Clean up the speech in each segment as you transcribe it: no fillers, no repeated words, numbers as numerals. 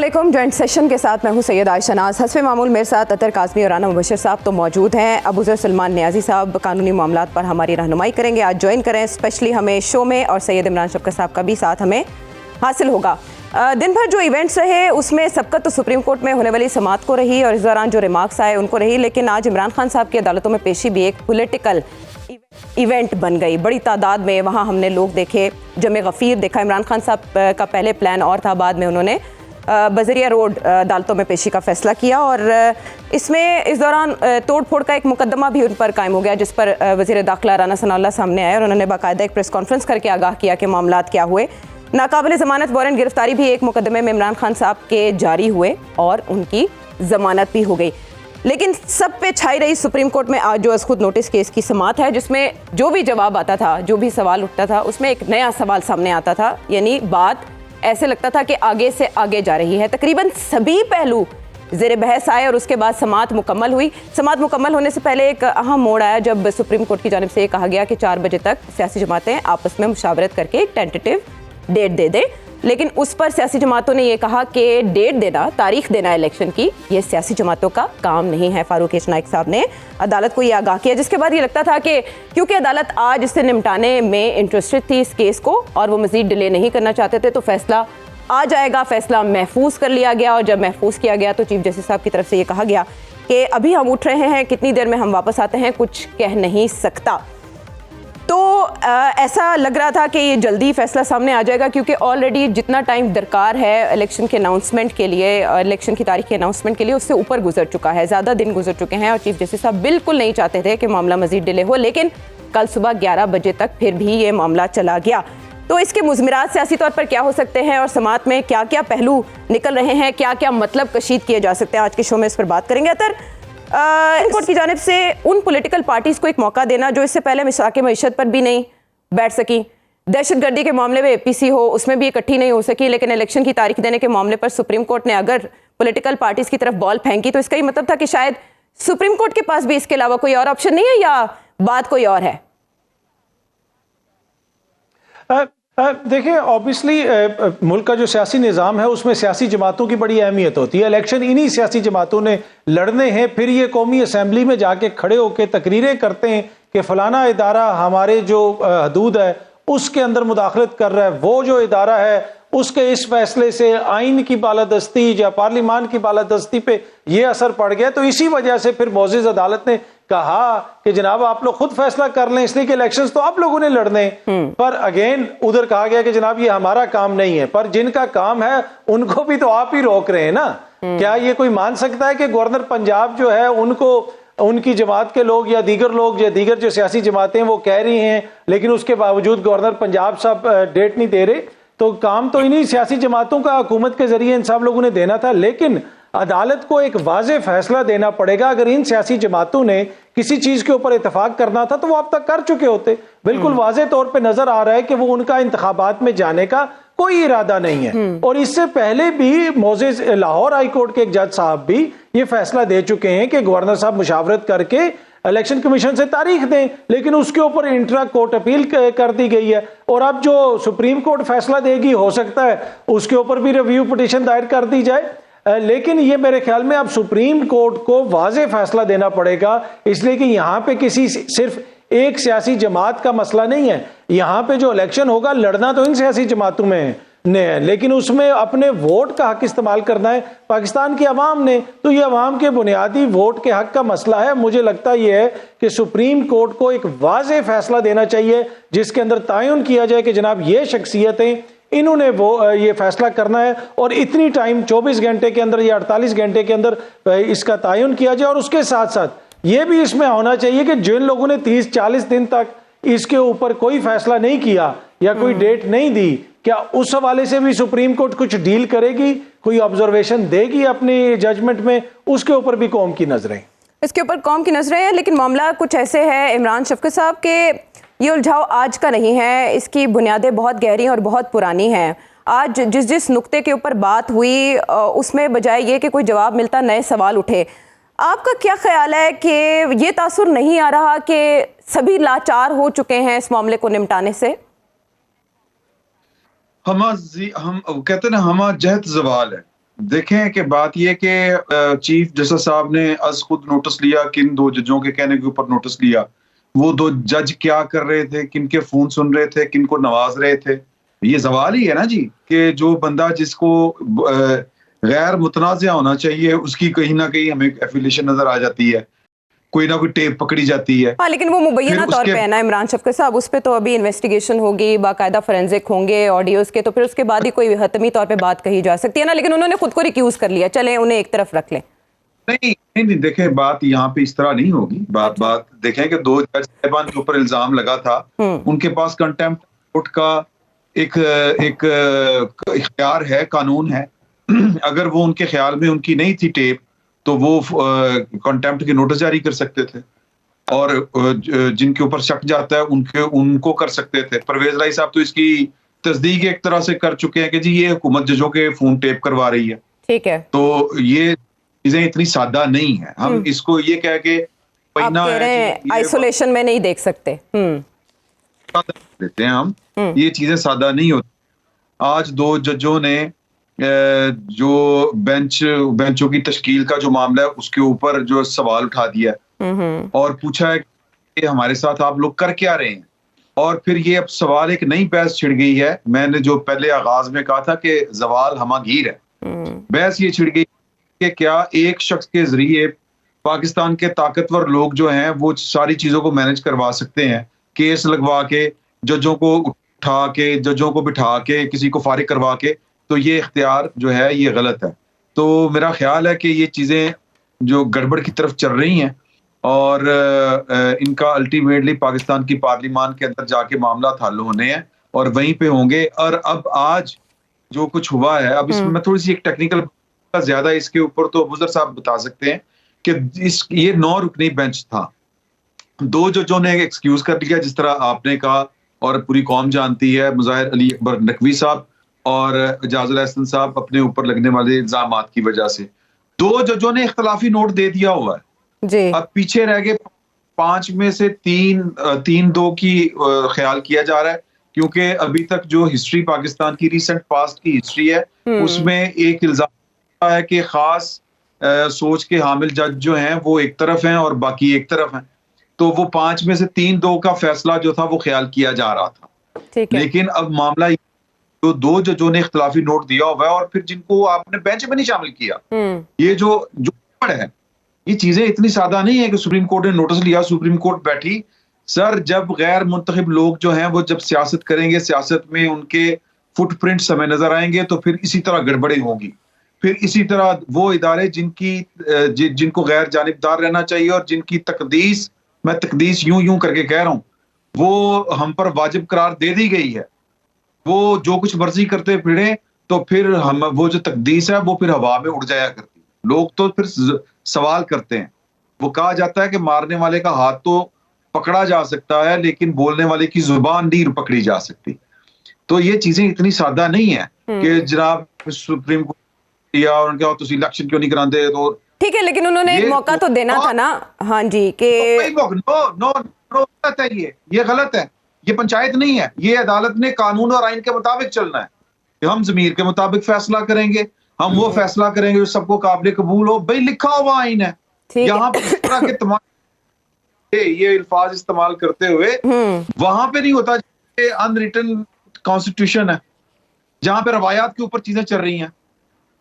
अस्सलामुअलैकुम। Joint session के साथ मैं हूं सैयद आयशा नाज। हस्बे मामूल मेरे साथ अतर काज़मी और राना मुबशर साहब तो मौजूद हैं। अबूज़र सलमान नियाज़ी साहब कानूनी मामलात पर हमारी रहनुमाई करेंगे, आज ज्वाइन करें स्पेशली हमें शो में, और सैयद इमरान शफ़क़त साहब का भी साथ हमें हासिल होगा। दिन भर जो इवेंट्स रहे उसमें सबकत तो सुप्रीम कोर्ट में होने वाली समाअत को रही और इस दौरान जो रिमार्क्स आए उनको रही, लेकिन आज इमरान खान साहब की अदालतों में पेशी भी एक पॉलिटिकल इवेंट बन गई। बड़ी तादाद में वहाँ हमने लोग देखे, जमे गफ़ीर देखा। इमरान खान साहब का पहले प्लान और था, बाद में उन्होंने बजरिया रोड अदालतों में पेशी का फैसला किया और इसमें इस दौरान तोड़ फोड़ का एक मुकदमा भी उन पर कायम हो गया, जिस पर वज़ीर दाखिला राना सनाउल्लाह सामने आए और उन्होंने बाकायदा एक प्रेस कॉन्फ्रेंस करके आगाह किया कि मामलात क्या हुए। नाकाबिल ज़मानत वारंट गिरफ्तारी भी एक मुकदमे में इमरान खान साहब के जारी हुए और उनकी ज़मानत भी हो गई। लेकिन सब पे छाई रही सुप्रीम कोर्ट में आज जो अज़ खुद नोटिस केस की समाअत है, जिसमें जो भी जवाब आता था, जो भी सवाल उठता था, उसमें एक नया सवाल सामने आता था। यानी बात ऐसे लगता था कि आगे से आगे जा रही है। तकरीबन सभी पहलू ज़ेर बहस आए और उसके बाद समाअत मुकम्मल हुई। समाअत मुकम्मल होने से पहले एक अहम मोड़ आया जब सुप्रीम कोर्ट की जानिब से ये कहा गया कि 4 बजे तक सियासी जमातें आपस में मुशावरत करके एक टेंटेटिव डेट दे दें। लेकिन उस पर सियासी जमातों ने ये कहा कि डेट देना, तारीख देना इलेक्शन की, ये सियासी जमातों का काम नहीं है। फारूक एच नाइक साहब ने अदालत को ये आगाह किया, जिसके बाद ये लगता था कि क्योंकि अदालत आज इससे निपटाने में इंटरेस्टेड थी इस केस को और वो मजीद डिले नहीं करना चाहते थे, तो फैसला आ जाएगा। फैसला महफूज कर लिया गया और जब महफूज किया गया तो चीफ जस्टिस साहब की तरफ से ये कहा गया कि अभी हम उठ रहे हैं, कितनी देर में हम वापस आते हैं कुछ कह नहीं सकता। तो ऐसा लग रहा था कि ये जल्दी फैसला सामने आ जाएगा, क्योंकि ऑलरेडी जितना टाइम दरकार है इलेक्शन के अनाउंसमेंट के लिए, इलेक्शन की तारीख के अनाउंसमेंट के लिए, उससे ऊपर गुजर चुका है, ज़्यादा दिन गुजर चुके हैं और चीफ जस्टिस साहब बिल्कुल नहीं चाहते थे कि मामला मजीद डिले हो। लेकिन कल सुबह 11 बजे तक फिर भी ये मामला चला गया। तो इसके मुज़मिरात सियासी तौर पर क्या हो सकते हैं और समाअत में क्या क्या पहलू निकल रहे हैं, क्या क्या मतलब कशीद किए जा सकते हैं, आज के शो में इस पर बात करेंगे। अतर कोर्ट की जानिब से उन पॉलिटिकल पार्टीज को एक मौका देना जो इससे पहले मिसाक मईशत पर भी नहीं बैठ सकी, दहशतगर्दी के मामले में APC हो उसमें भी इकट्ठी नहीं हो सकी, लेकिन इलेक्शन की तारीख देने के मामले पर सुप्रीम कोर्ट ने अगर पॉलिटिकल पार्टीज की तरफ बॉल फेंकी तो इसका ये मतलब था कि शायद सुप्रीम कोर्ट के पास भी इसके अलावा कोई और ऑप्शन नहीं है, या बात कोई और है। देखिए, ऑब्वियसली मुल्क का जो सियासी निज़ाम है उसमें सियासी जमातों की बड़ी अहमियत होती है। इलेक्शन इन्हीं सियासी जमातों ने लड़ने हैं, फिर ये कौमी असम्बली में जाके खड़े होकर तकरीरें करते हैं कि फलाना इदारा हमारे जो हदूद है उसके अंदर मुदाखलत कर रहा है, वो जो इदारा है उसके इस फैसले से आइन की बालादस्ती या पार्लिमान की बालादस्ती पे ये असर पड़ गया। तो इसी वजह से फिर मोअज़्ज़िज़ अदालत ने कहा कि जनाब आप लोग खुद फैसला कर लें, इसलिए कि इलेक्शंस तो आप लोगों ने लड़ने। पर अगेन उधर कहा गया कि जनाब ये हमारा काम नहीं है, पर जिनका काम है उनको भी तो आप ही रोक रहे हैं ना। क्या ये कोई मान सकता है कि गवर्नर पंजाब जो है उनको उनकी जमात के लोग या दीगर लोग या दीगर जो सियासी जमातें वो कह रही हैं, लेकिन उसके बावजूद गवर्नर पंजाब साहब डेट नहीं दे रहे? तो काम तो इन्हीं सियासी जमातों का हुकूमत के जरिए इन सब लोगों ने देना था। लेकिन अदालत को एक वाज़ेह फैसला देना पड़ेगा। अगर इन सियासी जमातों ने किसी चीज के ऊपर इत्तेफाक करना था तो वो अब तक कर चुके होते। बिल्कुल वाज़ेह तौर पे नजर आ रहा है कि वो उनका इंतखाबात में जाने का कोई इरादा नहीं है। और इससे पहले भी मोअज़्ज़िज़ लाहौर हाई कोर्ट के एक जज साहब भी ये फैसला दे चुके हैं कि गवर्नर साहब मुशावरत करके इलेक्शन कमीशन से तारीख दें, लेकिन उसके ऊपर इंट्रा कोर्ट अपील कर दी गई है। और अब जो सुप्रीम कोर्ट फैसला देगी हो सकता है उसके ऊपर भी रिव्यू पिटीशन दायर कर दी जाए। लेकिन ये मेरे ख्याल में अब सुप्रीम कोर्ट को वाज़ेह फैसला देना पड़ेगा, इसलिए कि यहाँ पे किसी सिर्फ एक सियासी जमात का मसला नहीं है। यहाँ पे जो इलेक्शन होगा लड़ना तो इन सियासी जमातों में ने है, लेकिन उसमें अपने वोट का हक इस्तेमाल करना है पाकिस्तान की अवाम ने। तो ये अवाम के बुनियादी वोट के हक का मसला है। मुझे लगता यह है कि सुप्रीम कोर्ट को एक वाज़ेह फैसला देना चाहिए जिसके अंदर तयन किया जाए कि जनाब ये शख्सियतें इन्होंने वो ये फैसला करना है और इतनी टाइम 24 घंटे के अंदर या 48 घंटे के अंदर इसका तयन किया जाए। और उसके साथ साथ ये भी इसमें होना चाहिए कि जिन लोगों ने 30-40 दिन तक इसके ऊपर कोई फैसला नहीं किया या कोई डेट नहीं दी, क्या उस हवाले से भी सुप्रीम कोर्ट कुछ डील करेगी, कोई ऑब्जर्वेशन देगी अपनी जजमेंट में? उसके ऊपर भी कौम की नजरें, इसके ऊपर कौम की नजरें हैं। लेकिन मामला कुछ ऐसे है इमरान शफ़क़त साहब के, ये उलझाव आज का नहीं है, इसकी बुनियादें बहुत गहरी और बहुत पुरानी हैं। आज जिस नुक्ते के ऊपर बात हुई उसमें बजाय ये कि कोई जवाब मिलता नए सवाल उठे। आपका क्या ख्याल है कि ये तासुर नहीं आ रहा कि सभी लाचार हो चुके हैं इस मामले को निपटाने से? हम कहते हैं ना, हमा जहत जवाल है। देखें कि बात यह कि चीफ जस्टिस साहब ने अज खुद नोटिस लिया, किन दो जजों के कहने के ऊपर नोटिस लिया, वो दो जज क्या कर रहे थे, किन के फोन सुन रहे थे, किन को नवाज रहे थे। ये सवाल ही है ना जी कि जो बंदा जिसको गैर मुतनाज़ होना चाहिए उसकी कहीं ना कहीं हमें एफिलिएशन नजर आ जाती है, कोई ना कोई टेप पकड़ी जाती है। हाँ, लेकिन वो मुबैना फिर तौर उसके- पे है ना इमरान शफकत साहब, उस पे तो अभी इन्वेस्टिगेशन होगी, बाकायदा फोरेंसिक होंगे ऑडियोज के, तो फिर उसके बाद ही कोई हतमी तौर पे बात कही जा सकती है ना। लेकिन उन्होंने खुद को रिक्यूज कर लिया, चले उन्हें एक तरफ रख लें। नहीं, देखें बात यहाँ पे इस तरह नहीं होगी। बात देखें कि दो जज साहिबान के ऊपर इल्जाम लगा था, उनके पास कंटेम्प्ट कोर्ट का एक इख्तियार है, कानून है। अगर वो उनके ख्याल में उनकी नहीं थी टेप तो वो कंटेम्प्ट के नोटिस जारी कर सकते थे, और जिनके ऊपर शक जाता है उनको कर सकते थे। परवेज लाई साहब तो इसकी तस्दीक एक तरह से कर चुके हैं कि जी ये हुकूमत जजों के फोन टेप करवा रही है। ठीक है, तो ये चीजें इतनी सादा नहीं है। हम इसको ये कह के आप कह रहे हैं आइसोलेशन में नहीं देख सकते। देते हैं हम, ये चीजें सादा नहीं होती। आज दो जजों ने जो बेंचों की तश्कील का जो मामला है उसके ऊपर जो सवाल उठा दिया और पूछा है कि हमारे साथ आप लोग कर क्या रहे हैं। और फिर ये अब सवाल एक नई बहस छिड़ गई है। मैंने जो पहले आगाज में कहा था कि जवाल हमागीर है, बहस ये छिड़ गई कि क्या एक शख्स के जरिए पाकिस्तान के ताकतवर लोग जो हैं वो सारी चीजों को मैनेज करवा सकते हैं, केस लगवा के, जजों को उठा के, जजों को बिठा के, किसी को फारिग करवा के। तो ये इख्तियार जो है ये गलत है। तो मेरा ख्याल है कि ये चीजें जो गड़बड़ की तरफ चल रही हैं और इनका अल्टीमेटली पाकिस्तान की पार्लिमान के अंदर जाके मामला हल होने हैं और वहीं पे होंगे। और अब आज जो कुछ हुआ है, अब इसमें मैं थोड़ी सी एक टेक्निकल ज्यादा इसके ऊपर तो अबूजर साहब बता सकते हैं कि ये 9 रुकनी बेंच था। दो जजों ने एक्सक्यूज कर लिया जिस तरह आपने कहा और पूरी कौम जानती है, मुजाहिर अली अकबर नकवी साहब और एजाजुल एहसन साहब अपने ऊपर लगने वाले इल्जामात की वजह से। दो जजों ने इख्तलाफी नोट दे दिया हुआ है जी। अब पीछे रह गए 5 में से 3-2 की ख्याल किया जा रहा है, क्योंकि अभी तक जो हिस्ट्री पाकिस्तान की रिसेंट पास्ट की हिस्ट्री है उसमें एक इल्जाम है कि खास सोच के हामिल जज जो हैं वो एक तरफ हैं और बाकी एक तरफ हैं। तो वो 5 में से 3-2 का फैसला जो था वो ख्याल किया जा रहा था। ठीक है। लेकिन अब मामला जो दो जजों ने इख्तलाफी नोट दिया हुआ है और फिर जिनको आपने बेंच में नहीं शामिल किया, ये जो है, ये चीजें इतनी सादा नहीं है कि सुप्रीम कोर्ट ने नोटिस लिया, सुप्रीम कोर्ट बैठी। सर, जब गैर मुंतखब लोग जो हैं वो जब सियासत करेंगे, सियासत में उनके फुटप्रिंट्स हमें नजर आएंगे, तो फिर इसी तरह गड़बड़ें होंगी। फिर इसी तरह वो इदारे जिनको गैर जानिबदार रहना चाहिए और जिनकी तकदीस, मैं तकदीस यूं करके कह रहा हूं, वो हम पर वाजिब करार दे दी गई है, वो जो कुछ मर्जी करते फिरे, तो फिर हम वो जो तकदीस है वो फिर हवा में उड़ जाया करती है। लोग तो फिर सवाल करते हैं। वो कहा जाता है कि मारने वाले का हाथ तो पकड़ा जा सकता है लेकिन बोलने वाले की जुबान नहीं पकड़ी जा सकती। तो ये चीजें इतनी सादा नहीं है कि जनाब सुप्रीम कोर्ट या उनके तो इलेक्शन क्यों नहीं कराते। तो ठीक है, लेकिन उन्होंने एक मौका तो देना था ना। हाँ जी, के नो गलत है, ये गलत है। ये पंचायत नहीं है, ये अदालत ने कानून और आइन के मुताबिक चलना है कि हम ज़मीर के मुताबिक फैसला करेंगे, हम वो फैसला करेंगे जो सबको काबिल कबूल हो। भाई लिखा हुआ आइन है, यहाँ पर इस तरह के तमाम ये अल्फाज इस्तेमाल करते हुए वहां पे नहीं होता। अनरिटन कॉन्स्टिट्यूशन है जहां पे रवायात के ऊपर चीजें चल रही हैं।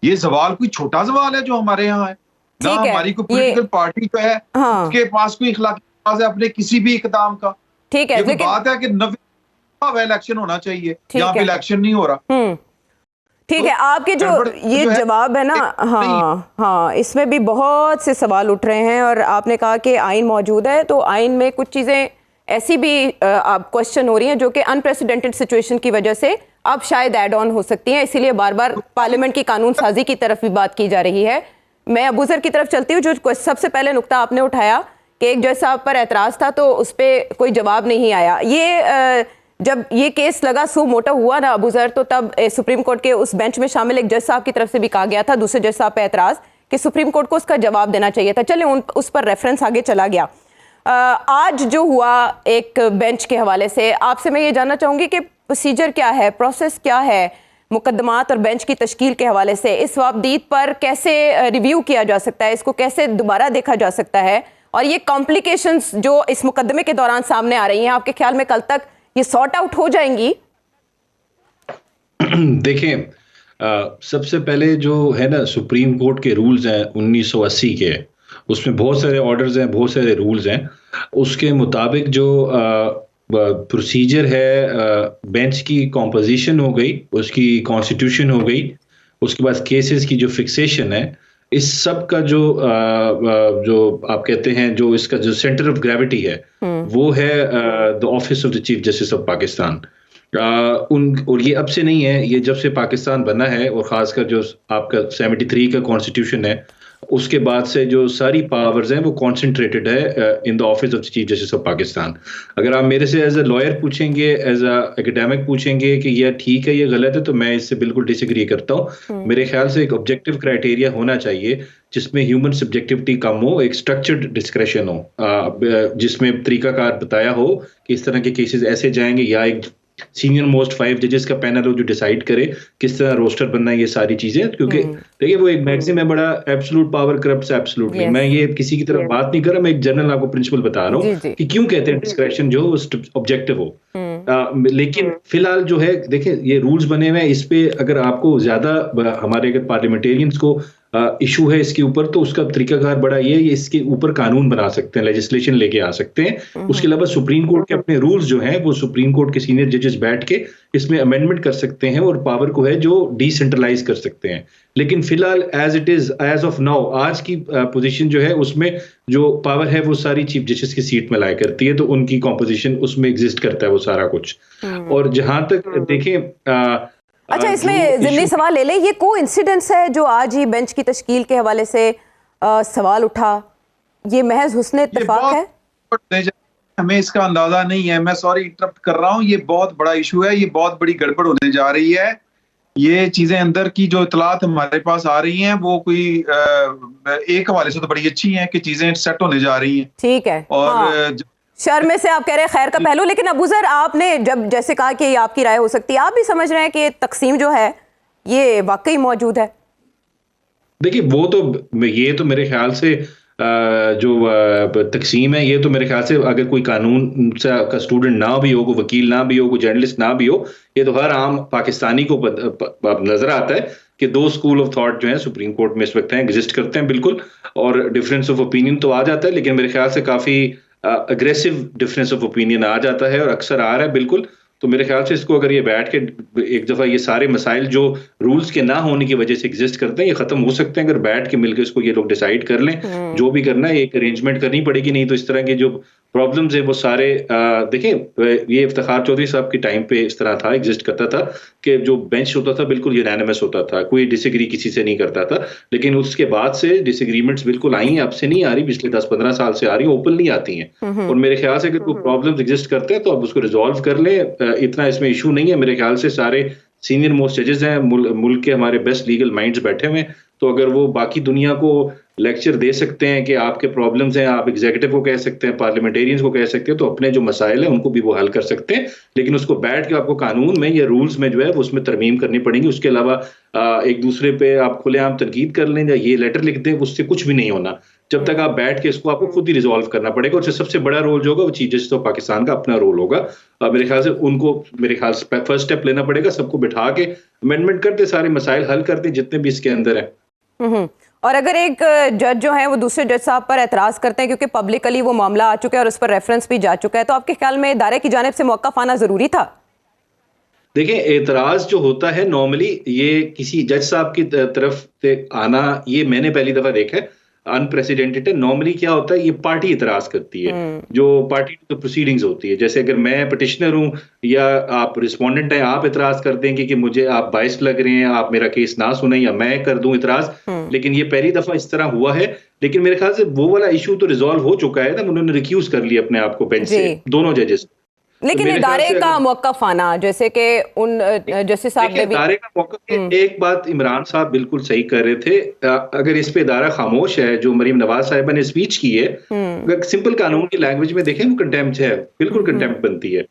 ये सवाल कोई छोटा सवाल है जो हमारे यहाँ है ना। हमारी कोई पॉलिटिकल पार्टी जो है उसके पास कोई इखलाकी है अपने किसी भी इकदाम का। ठीक है, लेकिन बात है कि 90 इलेक्शन होना चाहिए, यहाँ पे इलेक्शन नहीं हो रहा। ठीक है, आपके जो ये जवाब है ना, हाँ, इसमें भी बहुत से सवाल उठ रहे हैं। और आपने कहा कि आइन मौजूद है, तो आइन में कुछ चीज़ें ऐसी भी आप क्वेश्चन हो रही हैं जो कि अनप्रेसिडेंटेड सिचुएशन की वजह से अब शायद ऐड ऑन हो सकती हैं, इसीलिए बार बार पार्लियामेंट की कानून साजी की तरफ भी बात की जा रही है। मैं अबूजर की तरफ चलती हूँ। जो सबसे पहले नुक्ता आपने उठाया कि एक जज साहब पर एतराज़ था तो उस पर कोई जवाब नहीं आया। ये जब ये केस लगा सो मोटा हुआ ना अबूजर, तो तब सुप्रीम कोर्ट के उस बेंच में शामिल एक जज साहब की तरफ से भी कहा गया था, दूसरे जज साहब पे एतराज़, कि सुप्रीम कोर्ट को उसका जवाब देना चाहिए था। चले उस पर रेफरेंस आगे चला गया। आज जो हुआ एक बेंच के हवाले से, आपसे मैं ये जानना चाहूँगी कि प्रोसीजर क्या है, प्रोसेस क्या है, मुकदमात और बेंच की तश्कील के हवाले से इस वाबदीद पर कैसे रिव्यू किया जा सकता है, इसको कैसे दोबारा देखा जा सकता है, और ये कॉम्प्लिकेशंस जो इस मुकदमे के दौरान सामने आ रही हैं, आपके ख्याल में कल तक ये सॉर्ट आउट हो जाएंगी? देखें, सबसे पहले जो है ना, सुप्रीम कोर्ट के रूल्स हैं 1980 के, उसमें बहुत सारे ऑर्डर्स हैं, बहुत सारे रूल्स हैं। उसके मुताबिक जो प्रोसीजर है, बेंच की कॉम्पोजिशन हो गई, उसकी कॉन्स्टिट्यूशन हो गई, उसके बाद केसेस की जो फिक्सेशन है, इस सब का जो आप कहते हैं, जो इसका जो सेंटर ऑफ ग्रेविटी है, वो है the office of the chief justice of Pakistan. और ये अब से नहीं है, ये जब से पाकिस्तान बना है, और ख़ासकर जो आपका 73 का कॉन्स्टिट्यूशन है, उसके बाद से जो सारी पावर्स हैं वो कॉन्सेंट्रेटेड है in the office of chief justice of Pakistan. अगर आप मेरे से एज अ लॉयर पूछेंगे, एज अ एकेडमिक पूछेंगे कि यह ठीक है, ये गलत है, तो मैं इससे बिल्कुल डिसएग्री करता हूँ। मेरे ख्याल से एक ऑब्जेक्टिव क्राइटेरिया होना चाहिए जिसमें ह्यूमन सब्जेक्टिविटी कम हो, एक स्ट्रक्चर्ड डिस्क्रेशन हो, जिसमें तरीकाकार बताया हो कि इस तरह के केसेस ऐसे जाएंगे, या एक सीनियर मोस्ट 5 जजेस का पैनल हो जो डिसाइड करे किस तरह रोस्टर बनना है, ये सारी चीजें। क्योंकि देखिए, वो एक मैक्सिमम है, बड़ा एब्सोल्यूट पावर करप्ट्स एब्सोल्युटली। मैं ये किसी की तरफ बात नहीं कर रहा, मैं एक जनरल आपको प्रिंसिपल बता रहा हूँ कि क्यों कहते हैं डिस्क्रेशन जो ऑब्जेक्टिव हो। लेकिन फिलहाल जो है, देखिए, ये रूल्स बने हुए हैं, इस पे अगर आपको ज्यादा हमारे अगर पार्लियामेंटेरियंस को इशू है इसके ऊपर, तो उसका तरीकाकार बड़ा ये है, इसके ऊपर कानून बना सकते हैं, लेजिस्लेशन लेके आ सकते हैं। उसके अलावा सुप्रीम कोर्ट के अपने रूल्स जो हैं, वो सुप्रीम कोर्ट के सीनियर जजेस बैठ के इसमें अमेंडमेंट कर सकते हैं, और पावर को है जो डिसेंट्रलाइज कर सकते हैं। लेकिन फिलहाल as it is, as of now, आज की पोजीशन जो है, उसमें जो पावर है वो सारी चीफ जस्टिस की सीट में लाया करती है, तो उनकी कॉम्पोजिशन उसमें एग्जिस्ट करता है वो सारा कुछ। और जहां तक देखें, अच्छा, इसमें ज़िमनी सवाल ले लें, ये कोइंसिडेंस है जो आज ही बेंच की तश्कील के हवाले से सवाल उठा, ये महज हुस्न इत्तेफाक है? हमें इसका अंदाजा नहीं है। मैं सॉरी इंटरप्ट कर रहा हूँ, ये बहुत बड़ा इशू है, ये बहुत बड़ी गड़बड़ होने जा रही है। ये चीजें अंदर की जो इतलात हमारे पास आ रही हैं, वो कोई एक हवाले से तो बड़ी अच्छी हैं कि चीजें सेट होने जा रही हैं। ठीक है, और शर्म से आप कह रहे हैं खैर का पहलू, लेकिन अबूजर, आपने जब जैसे कहा कि ये आपकी राय हो सकती है, आप भी समझ रहे हैं कि तकसीम जो है ये वाकई मौजूद है? देखिए, वो तो ये तो मेरे ख्याल से जो तकसीम है, ये तो मेरे ख्याल से अगर कोई कानून का स्टूडेंट ना भी हो, कोई वकील ना भी हो, कोई जर्नलिस्ट ना भी हो, ये तो हर आम पाकिस्तानी को नजर आता है कि दो स्कूल ऑफ थॉट जो है सुप्रीम कोर्ट में इस वक्त हैं, एग्जिस्ट करते हैं बिल्कुल, और डिफरेंस ऑफ ओपिनियन तो आ जाता है, लेकिन मेरे ख्याल से काफी अग्रेसिव डिफरेंस ऑफ ओपिनियन आ जाता है, और अक्सर आ रहा है बिल्कुल। तो मेरे ख्याल से इसको अगर ये बैठ के एक दफा ये सारे मसाइल जो रूल्स के ना होने की वजह से एग्जिस्ट करते हैं, ये खत्म हो सकते हैं अगर बैठ के मिलकर इसको ये लोग डिसाइड कर लें। जो भी करना है एक अरेंजमेंट करनी पड़ेगी, नहीं तो इस तरह के जो प्रॉब्लम्स है वो सारे देखें, ये इफ्तिखार चौधरी साहब के टाइम पे इस तरह था, एग्जिस्ट करता था कि जो बेंच होता था बिल्कुल यूनानिमस होता था, कोई डिसएग्री किसी से नहीं करता था। लेकिन उसके बाद से डिसएग्रीमेंट्स बिल्कुल आई हैं, अब से नहीं आ रही, पिछले 10-15 साल से आ रही है, ओपनली आती हैं। और मेरे ख्याल से अगर कोई प्रॉब्लम्स एग्जिस्ट करते हैं तो अब उसको रिजॉल्व कर ले, इतना इसमें इशू नहीं है। मेरे ख्याल से सारे सीनियर मोस्ट जजेस हैं, मुल्क के हमारे बेस्ट लीगल माइंड्स बैठे हुए हैं, तो अगर वो बाकी दुनिया को लेक्चर दे सकते हैं कि आपके प्रॉब्लम्स हैं, आप एग्जीक्यूटिव को कह सकते हैं, पार्लियामेंटेरियंस को कह सकते हैं, तो अपने जो मसाइल हैं उनको भी वो हल कर सकते हैं। लेकिन उसको बैठ के आपको कानून में या रूल्स में जो है उसमें तरमीम करनी पड़ेगी। उसके अलावा एक दूसरे पे आप खुलेआम तनकीद कर लें या ये लेटर लिख दें, उससे कुछ भी नहीं होना। जब तक आप बैठ के इसको आपको खुद ही रिजॉल्व करना पड़ेगा। और सबसे बड़ा रोल जो होगा वो चीफ जस्टिस ऑफ पाकिस्तान का अपना रोल होगा। मेरे ख्याल से उनको फर्स्ट स्टेप लेना पड़ेगा, सबको बिठा के अमेंडमेंट करते, सारे मसाइल हल करते जितने भी इसके अंदर है। और अगर एक जज जो है वो दूसरे जज साहब पर एतराज़ करते हैं क्योंकि पब्लिकली वो मामला आ चुका है और उस पर रेफरेंस भी जा चुका है, तो आपके ख्याल में इदारे की जानिब से मौक़िफ़ आना ज़रूरी था? देखिए, एतराज़ जो होता है नॉर्मली ये किसी जज साहब की तरफ से आना, ये मैंने पहली दफ़ा देखा है, अनप्रेसिडेंटेड है। नॉर्मली क्या होता है, ये पार्टी इतराज करती है, जो पार्टी तो प्रोसीडिंग्स होती है। जैसे अगर मैं पिटिशनर हूं या आप रिस्पोंडेंट हैं, आप इतराज कर देंगे कि मुझे आप बाइस लग रहे हैं, आप मेरा केस ना सुने, या मैं कर दूं इतराज। लेकिन ये पहली दफा इस तरह हुआ है। लेकिन मेरे ख्याल से वो वाला इशू तो रिजॉल्व हो चुका है ना, उन्होंने रिक्यूज कर लिया अपने आप को बेंच से, दोनों जजेस। लेकिन तो इदारे का मौक़िफ़ आना, जैसे कि उन जस्टिस साहब ने भी इदारे का मौक़िफ़, एक बात इमरान साहब बिल्कुल सही कर रहे थे, अगर इस पे इदारा खामोश है, जो मरीम नवाज साहिबा ने स्पीच की है, अगर सिंपल कानून की लैंग्वेज में देखें वो कंटेम्प्ट है, बिल्कुल कंटेम्प्ट बनती है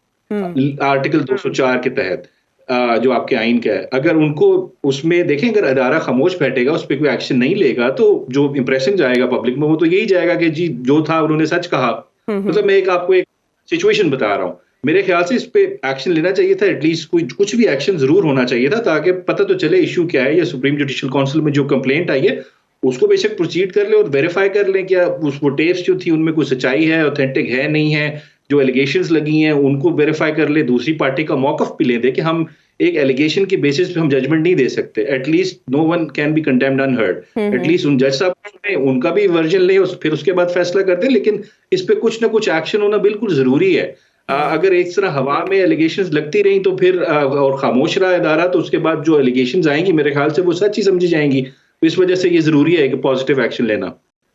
आर्टिकल 204 के तहत। जो आपके आइन का है, अगर उनको उसमें देखें, अगर अदारा खामोश बैठेगा, उस पर कोई एक्शन नहीं लेगा, तो जो इंप्रेशन जाएगा पब्लिक में वो तो यही जाएगा कि जी जो था उन्होंने सच कहा। मतलब मैं आपको एक सिचुएशन बता रहा हूँ। मेरे ख्याल से इस पे एक्शन लेना चाहिए था, एटलीस्ट कुछ भी एक्शन जरूर होना चाहिए था, ताकि पता तो चले इशू क्या है, या सुप्रीम जुडिशियल काउंसिल में जो कंप्लेंट आई है उसको बेशक प्रोसीड कर ले और वेरीफाई कर लें क्या वो टेप्स जो थी उनमें कोई सच्चाई है, ऑथेंटिक है नहीं है, जो एलिगेशंस लगी हैं उनको वेरीफाई कर ले, दूसरी पार्टी का मौकफ भी ले दे कि हम एक एलिगेशन के बेसिस पे हम जजमेंट नहीं दे सकते। At least no one can be condemned unheard. At least उन जज साहब ने उनका भी वर्जन ले, फिर उसके बाद फैसला करते हैं, लेकिन इस पे कुछ ना कुछ एक्शन होना बिल्कुल जरूरी है। अगर एक तरह हवा में एलिगेशंस लगती रही तो फिर और खामोश रहा इदारा, तो उसके बाद जो एलिगेशंस आएंगी मेरे ख्याल से वो सच ही समझी जाएंगी। तो इस वजह से ये जरूरी है कि पॉजिटिव एक्शन लेना।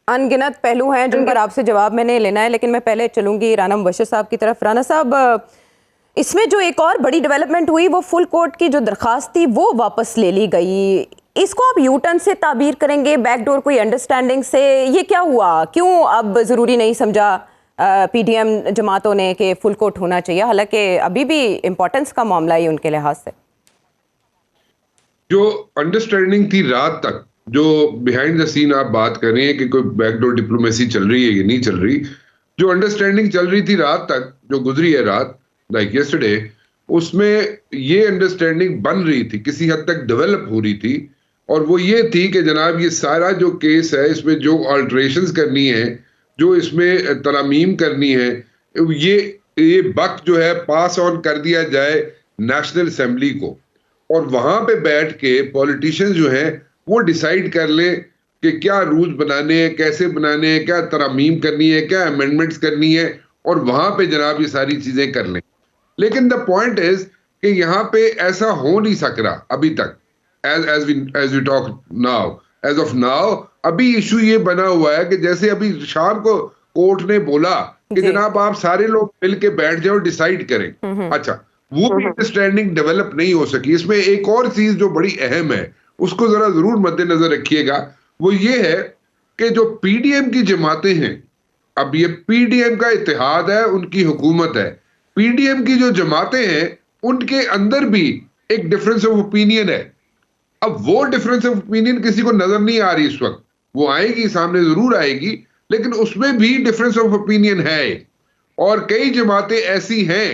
अनगिनत पहलू हैं जिन पर आपसे जवाब मैंने लेना है, लेकिन मैं पहले चलूंगी राना मुबश्शिर साहब की तरफ। राना साहब, इसमें जो एक और बड़ी डेवलपमेंट हुई वो फुल कोर्ट की जो दरख्वास्त थी वो वापस ले ली गई। इसको आप यू टर्न से ताबीर करेंगे, बैकडोर कोई अंडरस्टैंडिंग से? ये क्या हुआ, क्यों अब ज़रूरी नहीं समझा पीडीएम जमातों ने कि फुल कोर्ट होना चाहिए, हालांकि अभी भी इम्पोर्टेंस का मामला है उनके लिहाज से? जो अंडरस्टैंडिंग थी रात तक, जो बिहाइंड द सीन आप बात कर रहे हैं कि कोई बैकडोर डिप्लोमेसी चल रही है कि नहीं चल रही, जो अंडरस्टैंडिंग चल रही थी रात तक, जो गुजरी है रात लाइक यस्टरडे, उसमें ये अंडरस्टैंडिंग बन रही थी, किसी हद तक डेवलप हो रही थी, और वो ये थी कि जनाब ये सारा जो केस है इसमें जो अल्टरेशंस करनी है, जो इसमें तरमीम करनी है, ये वक्त जो है पास ऑन कर दिया जाए नेशनल असेंबली को, और वहां पे बैठ के पॉलिटिशियंस जो हैं वो डिसाइड कर ले कि क्या रूल्स बनाने हैं, कैसे बनाने हैं, क्या तरमीम करनी है, क्या अमेंडमेंट्स करनी है, और वहां पे जनाब ये सारी चीजें कर लें। लेकिन द पॉइंट इज कि यहाँ पे ऐसा हो नहीं सक रहा अभी तक, as we talk now, as of now अभी इशू ये बना हुआ है कि जैसे अभी शाम को कोर्ट ने बोला कि जनाब आप सारे लोग मिल के बैठ जाओ, डिसाइड करें। अच्छा, वो भी अंडरस्टैंडिंग डेवलप नहीं हो सकी। इसमें एक और चीज जो बड़ी अहम है उसको जरा जरूर मद्देनजर रखिएगा, वो ये है कि जो पीडीएम की जमातें हैं, अब ये पीडीएम का इत्तेहाद है, उनकी हुकूमत है, पीडीएम की जो जमातें हैं उनके अंदर भी एक डिफरेंस ऑफ ओपिनियन है। अब वो डिफरेंस ऑफ ओपिनियन किसी को नजर नहीं आ रही इस वक्त, वो आएगी, सामने जरूर आएगी, लेकिन उसमें भी डिफरेंस ऑफ ओपिनियन है, और कई जमातें ऐसी हैं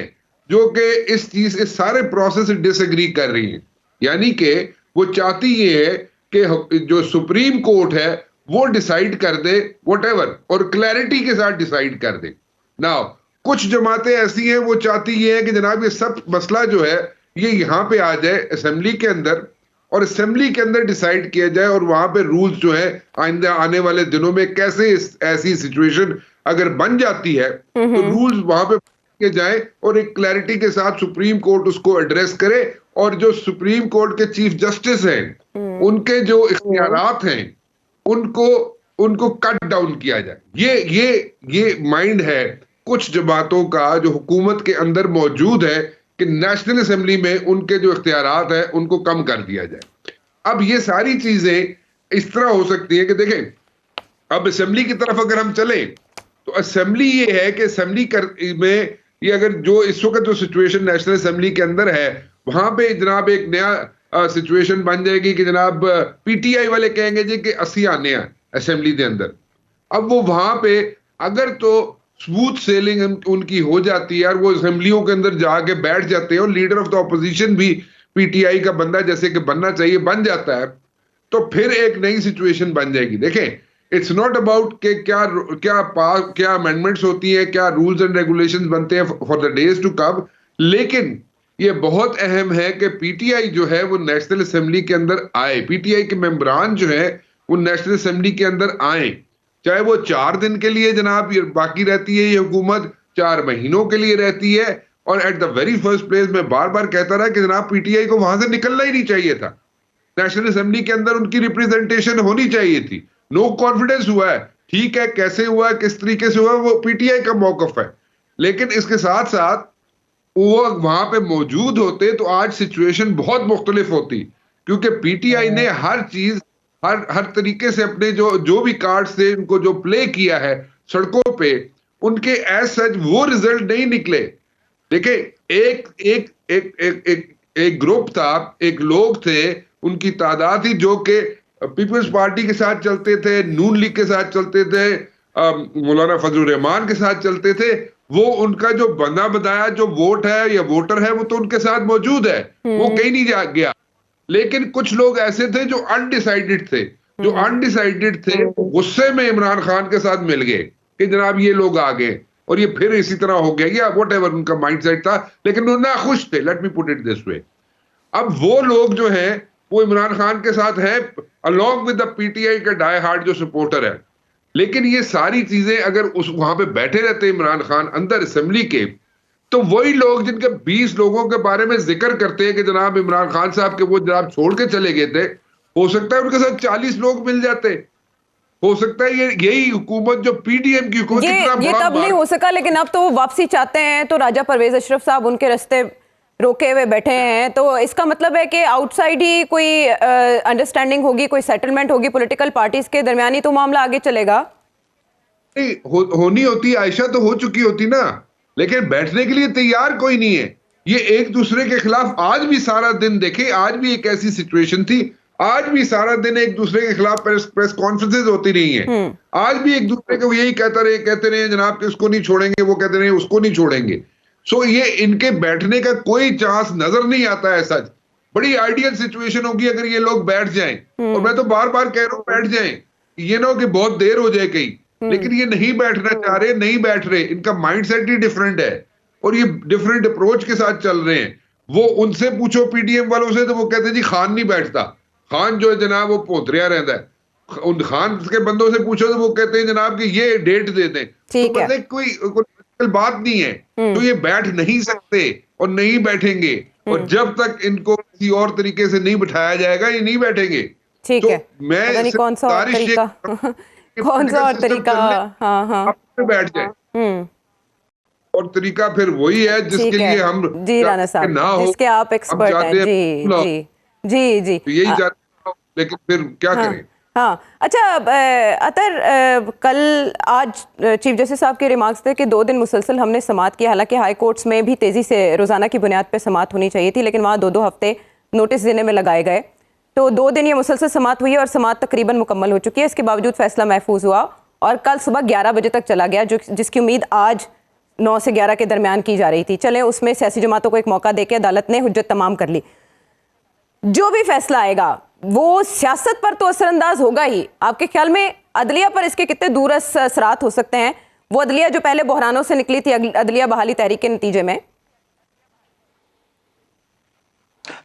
जो कि इस सारे प्रोसेस से डिसएग्री कर रही हैं। यानी कि वो चाहती ये है कि जो सुप्रीम कोर्ट है वो डिसाइड कर दे व्हाटएवर, और क्लैरिटी के साथ डिसाइड कर दे। नाउ कुछ जमातें ऐसी हैं वो चाहती ये है कि जनाब ये सब मसला जो है ये यहाँ पे आ जाए असेंबली के अंदर, और असेंबली के अंदर डिसाइड किया जाए, और वहां पे रूल्स जो है आइंदा आने वाले दिनों में कैसे ऐसी सिचुएशन अगर बन जाती है तो रूल्स वहां पे के जाए, और एक क्लैरिटी के साथ सुप्रीम कोर्ट उसको एड्रेस करे, और जो सुप्रीम कोर्ट के चीफ जस्टिस हैं उनके जो इख्तियारात हैं उनको कट डाउन किया जाए। ये माइंड है कुछ जमातों का जो हुकूमत के अंदर मौजूद है कि नेशनल असेंबली में उनके जो इख्तियारात हैं उनको कम कर दिया जाए। अब ये सारी चीजें इस तरह हो सकती है कि देखें, अब असेंबली की तरफ अगर हम चलें तो असेंबली ये है कि असेंबली में ये अगर जो इस वक्त जो सिचुएशन नेशनल असेंबली के अंदर है वहां पे जनाब एक नया सिचुएशन बन जाएगी कि जनाब पीटीआई वाले कहेंगे जी कि 80 आने हैं असेंबली के अंदर। अब वो वहां पे अगर तो स्मूथ सेलिंग उनकी हो जाती है और वो असेंबलियों के अंदर जाके बैठ जाते हैं और लीडर ऑफ द ऑपोजिशन भी पीटीआई का बंदा जैसे कि बनना चाहिए बन जाता है, तो फिर एक नई सिचुएशन बन जाएगी। देखें, इट्स नॉट अबाउट कि क्या अमेंडमेंट्स होती है, क्या रूल्स एंड रेगुलेशंस बनते हैं for the days to come, लेकिन ये बहुत अहम है कि पीटीआई जो है वो नेशनल असेंबली के अंदर आए, पीटीआई के मेंबरान जो है वो नेशनल असेंबली के अंदर आए, चाहे वो 4 दिन के लिए जनाब बाकी रहती है ये हुकूमत, 4 महीनों के लिए रहती है। और at the very first place मैं बार बार कहता रहा कि जनाब पीटीआई को वहां से निकलना ही नहीं चाहिए था, नेशनल असेंबली के अंदर उनकी रिप्रेजेंटेशन होनी चाहिए थी। नो कॉन्फिडेंस हुआ है, ठीक है, कैसे हुआ है, किस तरीके से हुआ है, वो पीटीआई का मौकफ है, लेकिन इसके साथ साथ वो वहां पे मौजूद होते तो आज सिचुएशन बहुत मुख्तलिफ होती, क्योंकि पीटीआई ने हर चीज हर तरीके से अपने जो भी कार्ड्स थे उनको जो प्ले किया है सड़कों पे, उनके एज सच वो रिजल्ट नहीं निकले। देखिए, एक एक एक एक एक ग्रुप था, एक लोग थे, उनकी तादाद थी जो कि पीपल्स पार्टी के साथ चलते थे, नून लीग के साथ चलते थे, मौलाना फजलुर रहमान के साथ चलते थे। वो उनका जो बंदा बताया जो वोट है या वोटर है वो तो उनके साथ मौजूद है, वो कहीं नहीं जा गया। लेकिन कुछ लोग ऐसे थे जो अनडिसाइडेड थे, थे वो गुस्से में इमरान खान के साथ मिल गए कि जनाब ये लोग आ गए और ये फिर इसी तरह हो गया या व्हाटएवर उनका माइंडसेट था, लेकिन वो नाखुश थे। Let me put it this way. अब वो लोग जो है वो इमरान खान के साथ है अलॉन्ग विद द पीटीआई का डाई हार्ड जो सपोर्टर है। लेकिन ये सारी चीजें अगर उस वहां पे बैठे रहते इमरान खान अंदर असेंबली के, तो वही लोग जिनके 20 लोगों के बारे में जिक्र करते हैं कि जनाब इमरान खान साहब के वो जनाब छोड़ के चले गए थे, हो सकता है उनके साथ 40 लोग मिल जाते। हो सकता है यही हुकूमत जो पीडीएम की हुकूमत ये तब नहीं हो सका, लेकिन अब तो वो वापसी चाहते हैं, तो राजा परवेज अशरफ साहब उनके रास्ते रोके हुए बैठे हैं। तो इसका मतलब है कि आउटसाइड ही कोई अंडरस्टैंडिंग होगी, कोई सेटलमेंट होगी पॉलिटिकल पार्टीज के दरमियान ही तो मामला आगे चलेगा। नहीं होनी होती, आयशा तो हो चुकी होती ना, लेकिन बैठने के लिए तैयार कोई नहीं है। ये एक दूसरे के खिलाफ आज भी सारा दिन देखे, आज भी एक ऐसी सिचुएशन थी, आज भी सारा दिन एक दूसरे के खिलाफ प्रेस कॉन्फ्रेंसेज होती रही हैं। आज भी एक दूसरे को यही कहते रहे जनाब कि उसको नहीं छोड़ेंगे, वो कहते रहे उसको नहीं छोड़ेंगे। सो ये इनके बैठने का कोई चांस नजर नहीं आता है। सच बड़ी आइडियल सिचुएशन होगी अगर ये लोग बैठ जाएं, और मैं तो बार बार कह रहा हूं बैठ जाएं, ये ना हो कि बहुत देर हो जाए कहीं। लेकिन ये नहीं बैठना चाह रहे, नहीं बैठ रहे, इनका माइंडसेट ही डिफरेंट है और ये डिफरेंट अप्रोच के साथ चल रहे हैं। वो उनसे पूछो पीडीएम वालों से तो वो कहते हैं जी खान नहीं बैठता, खान जो है जनाब वो पोतरिया रहता है। उन खान के बंदों से पूछो तो वो कहते हैं जनाब कि ये डेट दे दें। तो मतलब कोई बात नहीं है, तो ये बैठ नहीं सकते और नहीं बैठेंगे, और जब तक इनको किसी और तरीके से नहीं बिठाया जाएगा ये नहीं बैठेंगे। ठीक है, मैं कौन सा और तरीका कौन सा और तरीका बैठ जाए, और तरीका फिर वही है जिसके लिए हम जी राना साहब ना हो, जिसके आप एक्सपर्ट हैं। जी जी जी जी यही चाहते, लेकिन फिर क्या करें। हाँ, अच्छा अतर, कल आज चीफ जस्टिस साहब के रिमार्क्स थे कि 2 दिन मुसलसल हमने समाअत किया। हालांकि हाई कोर्ट्स में भी तेज़ी से रोज़ाना की बुनियाद पर समाअत होनी चाहिए थी, लेकिन वहाँ 2-2 हफ्ते नोटिस देने में लगाए गए। तो 2 दिन ये मुसलसल समाअत हुई और समाअत तकरीबन मुकम्मल हो चुकी है। इसके बावजूद फैसला महफूज हुआ और कल सुबह 11 बजे तक चला गया, जिसकी उम्मीद आज 9 से 11 के दरमियान की जा रही थी। चले उसमें सियासी जमातों को एक मौका देकर अदालत ने हुज्जत तमाम कर ली। जो भी फैसला आएगा वो सियासत पर तो असरअंदाज होगा ही। आपके ख्याल में अदलिया पर इसके कितने दूर असरात हो सकते हैं? वो अदलिया जो पहले बहरानों से निकली थी, अदलिया बहाली तहरीक के नतीजे में।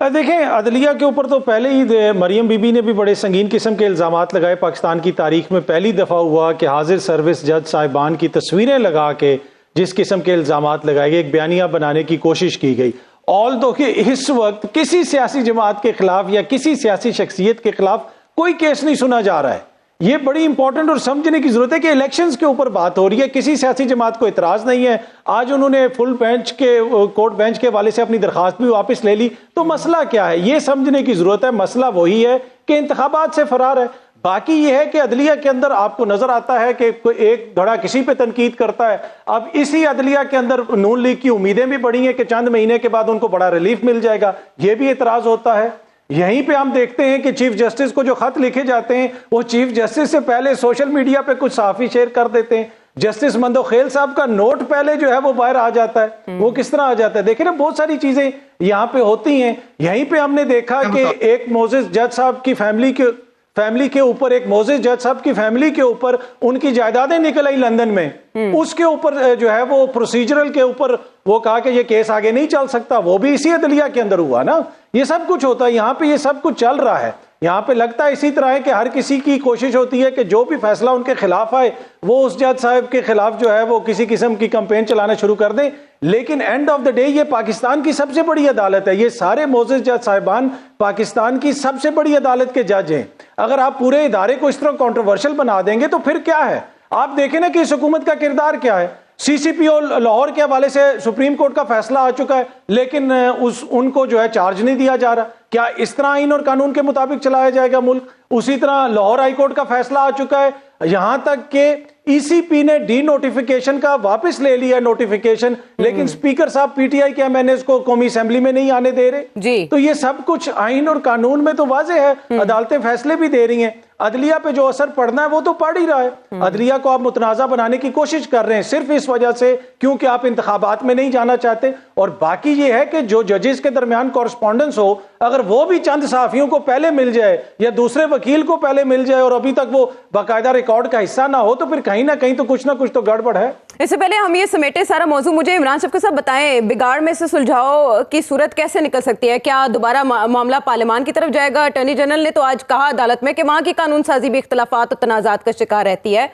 देखें, अदलिया के ऊपर तो पहले ही मरियम बीबी ने भी बड़े संगीन किस्म के इल्ज़ामात लगाए। पाकिस्तान की तारीख में पहली दफ़ा हुआ कि हाजिर सर्विस जज साहिबान की तस्वीरें लगा के जिस किस्म के इल्ज़ामात लगाए गए, एक बयानिया बनाने की कोशिश की गई। ऑल दो कि इस वक्त किसी सियासी जमात के खिलाफ या किसी सियासी शख्सियत के खिलाफ कोई केस नहीं सुना जा रहा है। ये बड़ी इंपॉर्टेंट और समझने की जरूरत है कि इलेक्शंस के ऊपर बात हो रही है, किसी सियासी जमात को इतराज नहीं है। आज उन्होंने फुल बेंच के कोर्ट बेंच के हवाले से अपनी दरखास्त भी वापस ले ली, तो मसला क्या है ये समझने की जरूरत है। मसला वही है कि इंतखाबात से फरार है। बाकी यह है कि अदलिया के अंदर आपको नजर आता है कि कोई एक धड़ा किसी पे तनकीद करता है। अब इसी अदलिया के अंदर नून लीग की उम्मीदें भी बढ़ी हैं कि चंद महीने के बाद उनको बड़ा रिलीफ मिल जाएगा, ये भी एतराज होता है। यहीं पे हम देखते हैं कि चीफ जस्टिस को जो खत लिखे जाते हैं वो चीफ जस्टिस से पहले सोशल मीडिया पे कुछ सहाफी शेयर कर देते हैं। जस्टिस मंदोखेल साहब का नोट पहले जो है वो बाहर आ जाता है। वो किस तरह आ जाता है? देखिए ना, बहुत सारी चीजें यहाँ पे होती हैं। यहीं पे हमने देखा कि एक मोजेस जज साहब की फैमिली के ऊपर, एक मोजेस जज साहब की फैमिली के ऊपर उनकी जायदादें निकल आई लंदन में, उसके ऊपर जो है वो प्रोसीजरल के ऊपर वो कहा कि ये केस आगे नहीं चल सकता। वो भी इसी अदलिया के अंदर हुआ ना। ये सब कुछ होता है यहाँ पे, ये सब कुछ चल रहा है। यहाँ पे लगता है इसी तरह है कि हर किसी की कोशिश होती है कि जो भी फैसला उनके खिलाफ आए वो उस जज साहब के खिलाफ जो है वो किसी किस्म की कैंपेन चलाना शुरू कर दें। लेकिन एंड ऑफ द डे ये पाकिस्तान की सबसे बड़ी अदालत है। ये सारे मोजेस जज साहिबान पाकिस्तान की सबसे बड़ी अदालत के जज हैं। अगर आप पूरे इदारे को इस तरह कंट्रोवर्शियल बना देंगे तो फिर क्या है? आप देखें ना कि इस हुकूमत का किरदार क्या है। सीसीपीओ लाहौर के हवाले से सुप्रीम कोर्ट का फैसला आ चुका है, लेकिन उनको जो है चार्ज नहीं दिया जा रहा। क्या इस तरह आईन और कानून के मुताबिक चलाया जाएगा मुल्क? उसी तरह लाहौर हाई कोर्ट का फैसला आ चुका है, यहां तक कि ईसीपी ने डी नोटिफिकेशन का वापस ले लिया नोटिफिकेशन, लेकिन स्पीकर साहब पीटीआई के एमएनएस को कौमी असेंबली में नहीं आने दे रहे जी। तो ये सब कुछ आइन और कानून में तो वाजे है, अदालतें फैसले भी दे रही हैं, अदलिया पे जो असर पड़ना है वो तो पड़ ही रहा है। अदलिया को आप मुतनाज़ा बनाने की कोशिश कर रहे हैं सिर्फ इस वजह से क्योंकि आप इंतखाबात में नहीं जाना चाहते। और बाकी ये है कि जो जजेस के दरमियान कॉरस्पॉन्डेंस हो, अगर वो भी चंद सहाफियों को पहले मिल जाए या दूसरे वकील को पहले मिल जाए और अभी तक वो बाकायदा रिकॉर्ड का हिस्सा ना हो, तो फिर कहीं ना कहीं तो कुछ ना कुछ तो गड़बड़ है। इससे पहले हम ये समेटे सारा मौजू, मुझे इमरान शफकत साहब बताएं, बिगाड़ में से सुलझाव की सूरत कैसे निकल सकती है? क्या दोबारा मामला पार्लियामान की तरफ जाएगा? अटॉर्नी जनरल ने तो आज कहा अदालत में कि वहां की कानून साजी भी इख्तलाफात और तनाज़ात का शिकार रहती है।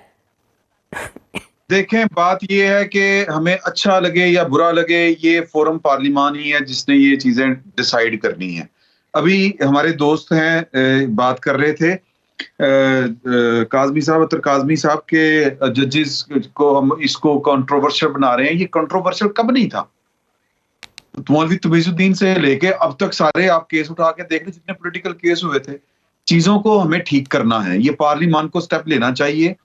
देखें, बात ये है कि हमें अच्छा लगे या बुरा लगे, ये फोरम पार्लियामान ही है जिसने ये चीजें डिसाइड करनी है। अभी हमारे दोस्त हैं बात कर रहे थे काज़मी साहब, अतर काज़मी साहब के जजेस को हम इसको कंट्रोवर्शियल बना रहे हैं। ये कंट्रोवर्शियल कब नहीं था? मौलवी तमीजुद्दीन से लेके अब तक सारे आप केस उठा के देख लें, जितने पॉलिटिकल केस हुए थे। चीजों को हमें ठीक करना है, ये पार्लियामान को स्टेप लेना चाहिए।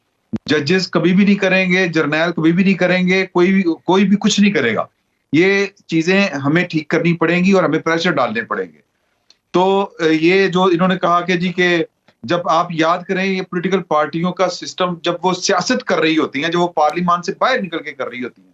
जजेस कभी भी नहीं करेंगे, जर्नैल कभी भी नहीं करेंगे, कोई भी कुछ नहीं करेगा। ये चीजें हमें ठीक करनी पड़ेंगी और हमें प्रेशर डालने पड़ेंगे। तो ये जो इन्होंने कहा कि जी के जब आप याद करें, ये पॉलिटिकल पार्टियों का सिस्टम जब वो सियासत कर रही होती हैं, जब वो पार्लियामान से बाहर निकल के कर रही होती हैं,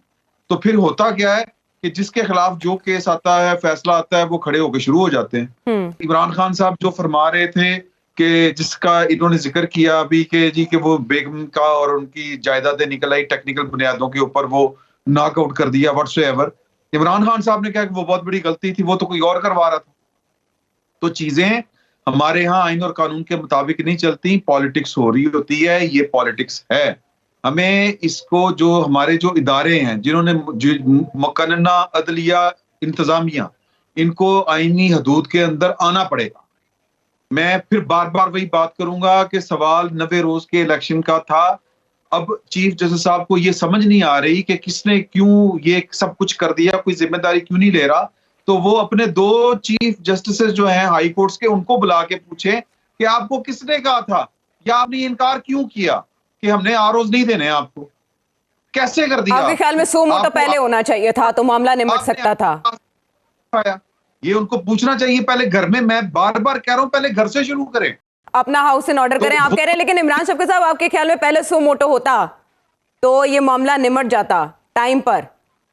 तो फिर होता क्या है कि जिसके खिलाफ जो केस आता है, फैसला आता है, वो खड़े होकर शुरू हो जाते हैं। इमरान खान साहब जो फरमा रहे थे कि जिसका इन्होंने जिक्र किया अभी कि जी कि वो बेगम का और उनकी जायदादें निकल आई टेक्निकल बुनियादों के ऊपर, वो नॉकआउट कर दिया व्हाट्सएवर। इमरान खान साहब ने कहा कि वो बहुत बड़ी गलती थी, वो तो कोई और करवा रहा था। तो चीजें हमारे यहाँ आइन और कानून के मुताबिक नहीं चलती, पॉलिटिक्स हो रही होती है। ये पॉलिटिक्स है। हमें इसको, जो हमारे जो इदारे हैं जिन्होंने मुकन्ना अदलिया इंतजामिया, इनको आईनी हदूद के अंदर आना पड़ेगा। मैं फिर बार बार वही बात करूंगा कि सवाल 90 रोज के इलेक्शन का था। अब चीफ जस्टिस साहब को ये समझ नहीं आ रही कि किसने क्यों ये सब कुछ कर दिया, कोई जिम्मेदारी क्यों नहीं ले रहा। तो वो अपने 2 चीफ जस्टिस जो हैं हाई कोर्ट्स के, उनको बुला के पूछे कि आपको किसने कहा था या आपने इनकार क्यों किया कि हमने आरोज नहीं देने आपको? कैसे कर दिया? आपके ख्याल में 100 मोटा पहले होना चाहिए था तो मामला निमट सकता था। ये उनको पूछना चाहिए पहले घर में। मैं बार बार कह रहा हूं, पहले घर से शुरू करें, अपना हाउस इन ऑर्डर करें। आप कह रहे हैं, लेकिन इमरान शफकत साहब, आपके ख्याल में पहले 100 मोटो होता तो ये मामला निमट जाता, टाइम पर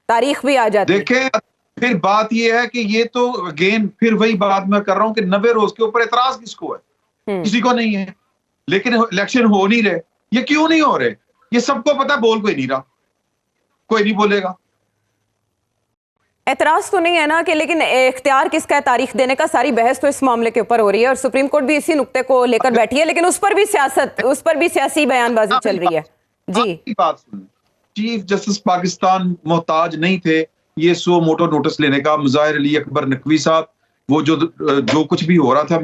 तारीख भी आ जाती। देखें, फिर बात ये है कि ये तो अगेन फिर वही बात मैं कर रहा हूं कि 90 रोज के ऊपर एतराज किसको है? किसी को नहीं है। लेकिन इलेक्शन हो नहीं रहे। ये क्यों नहीं हो रहे? ये सबको पता, बोल कोई नहीं रहा, कोई नहीं बोलेगा। एतराज तो नहीं है ना कि, लेकिन इख्तियार किसका है तारीख देने का? सारी बहस तो इस मामले के ऊपर हो रही है और सुप्रीम कोर्ट भी इसी नुक्ते को लेकर बैठी है, लेकिन उस पर भी सियासी बयानबाजी चल रही है। जी, बात सुन, चीफ जस्टिस पाकिस्तान मोहताज नहीं थे ये 100 मोटो नोटिस लेने का। मुज़ाहिर अली अकबर नकवी साहब, वो जो कुछ भी हो रहा था,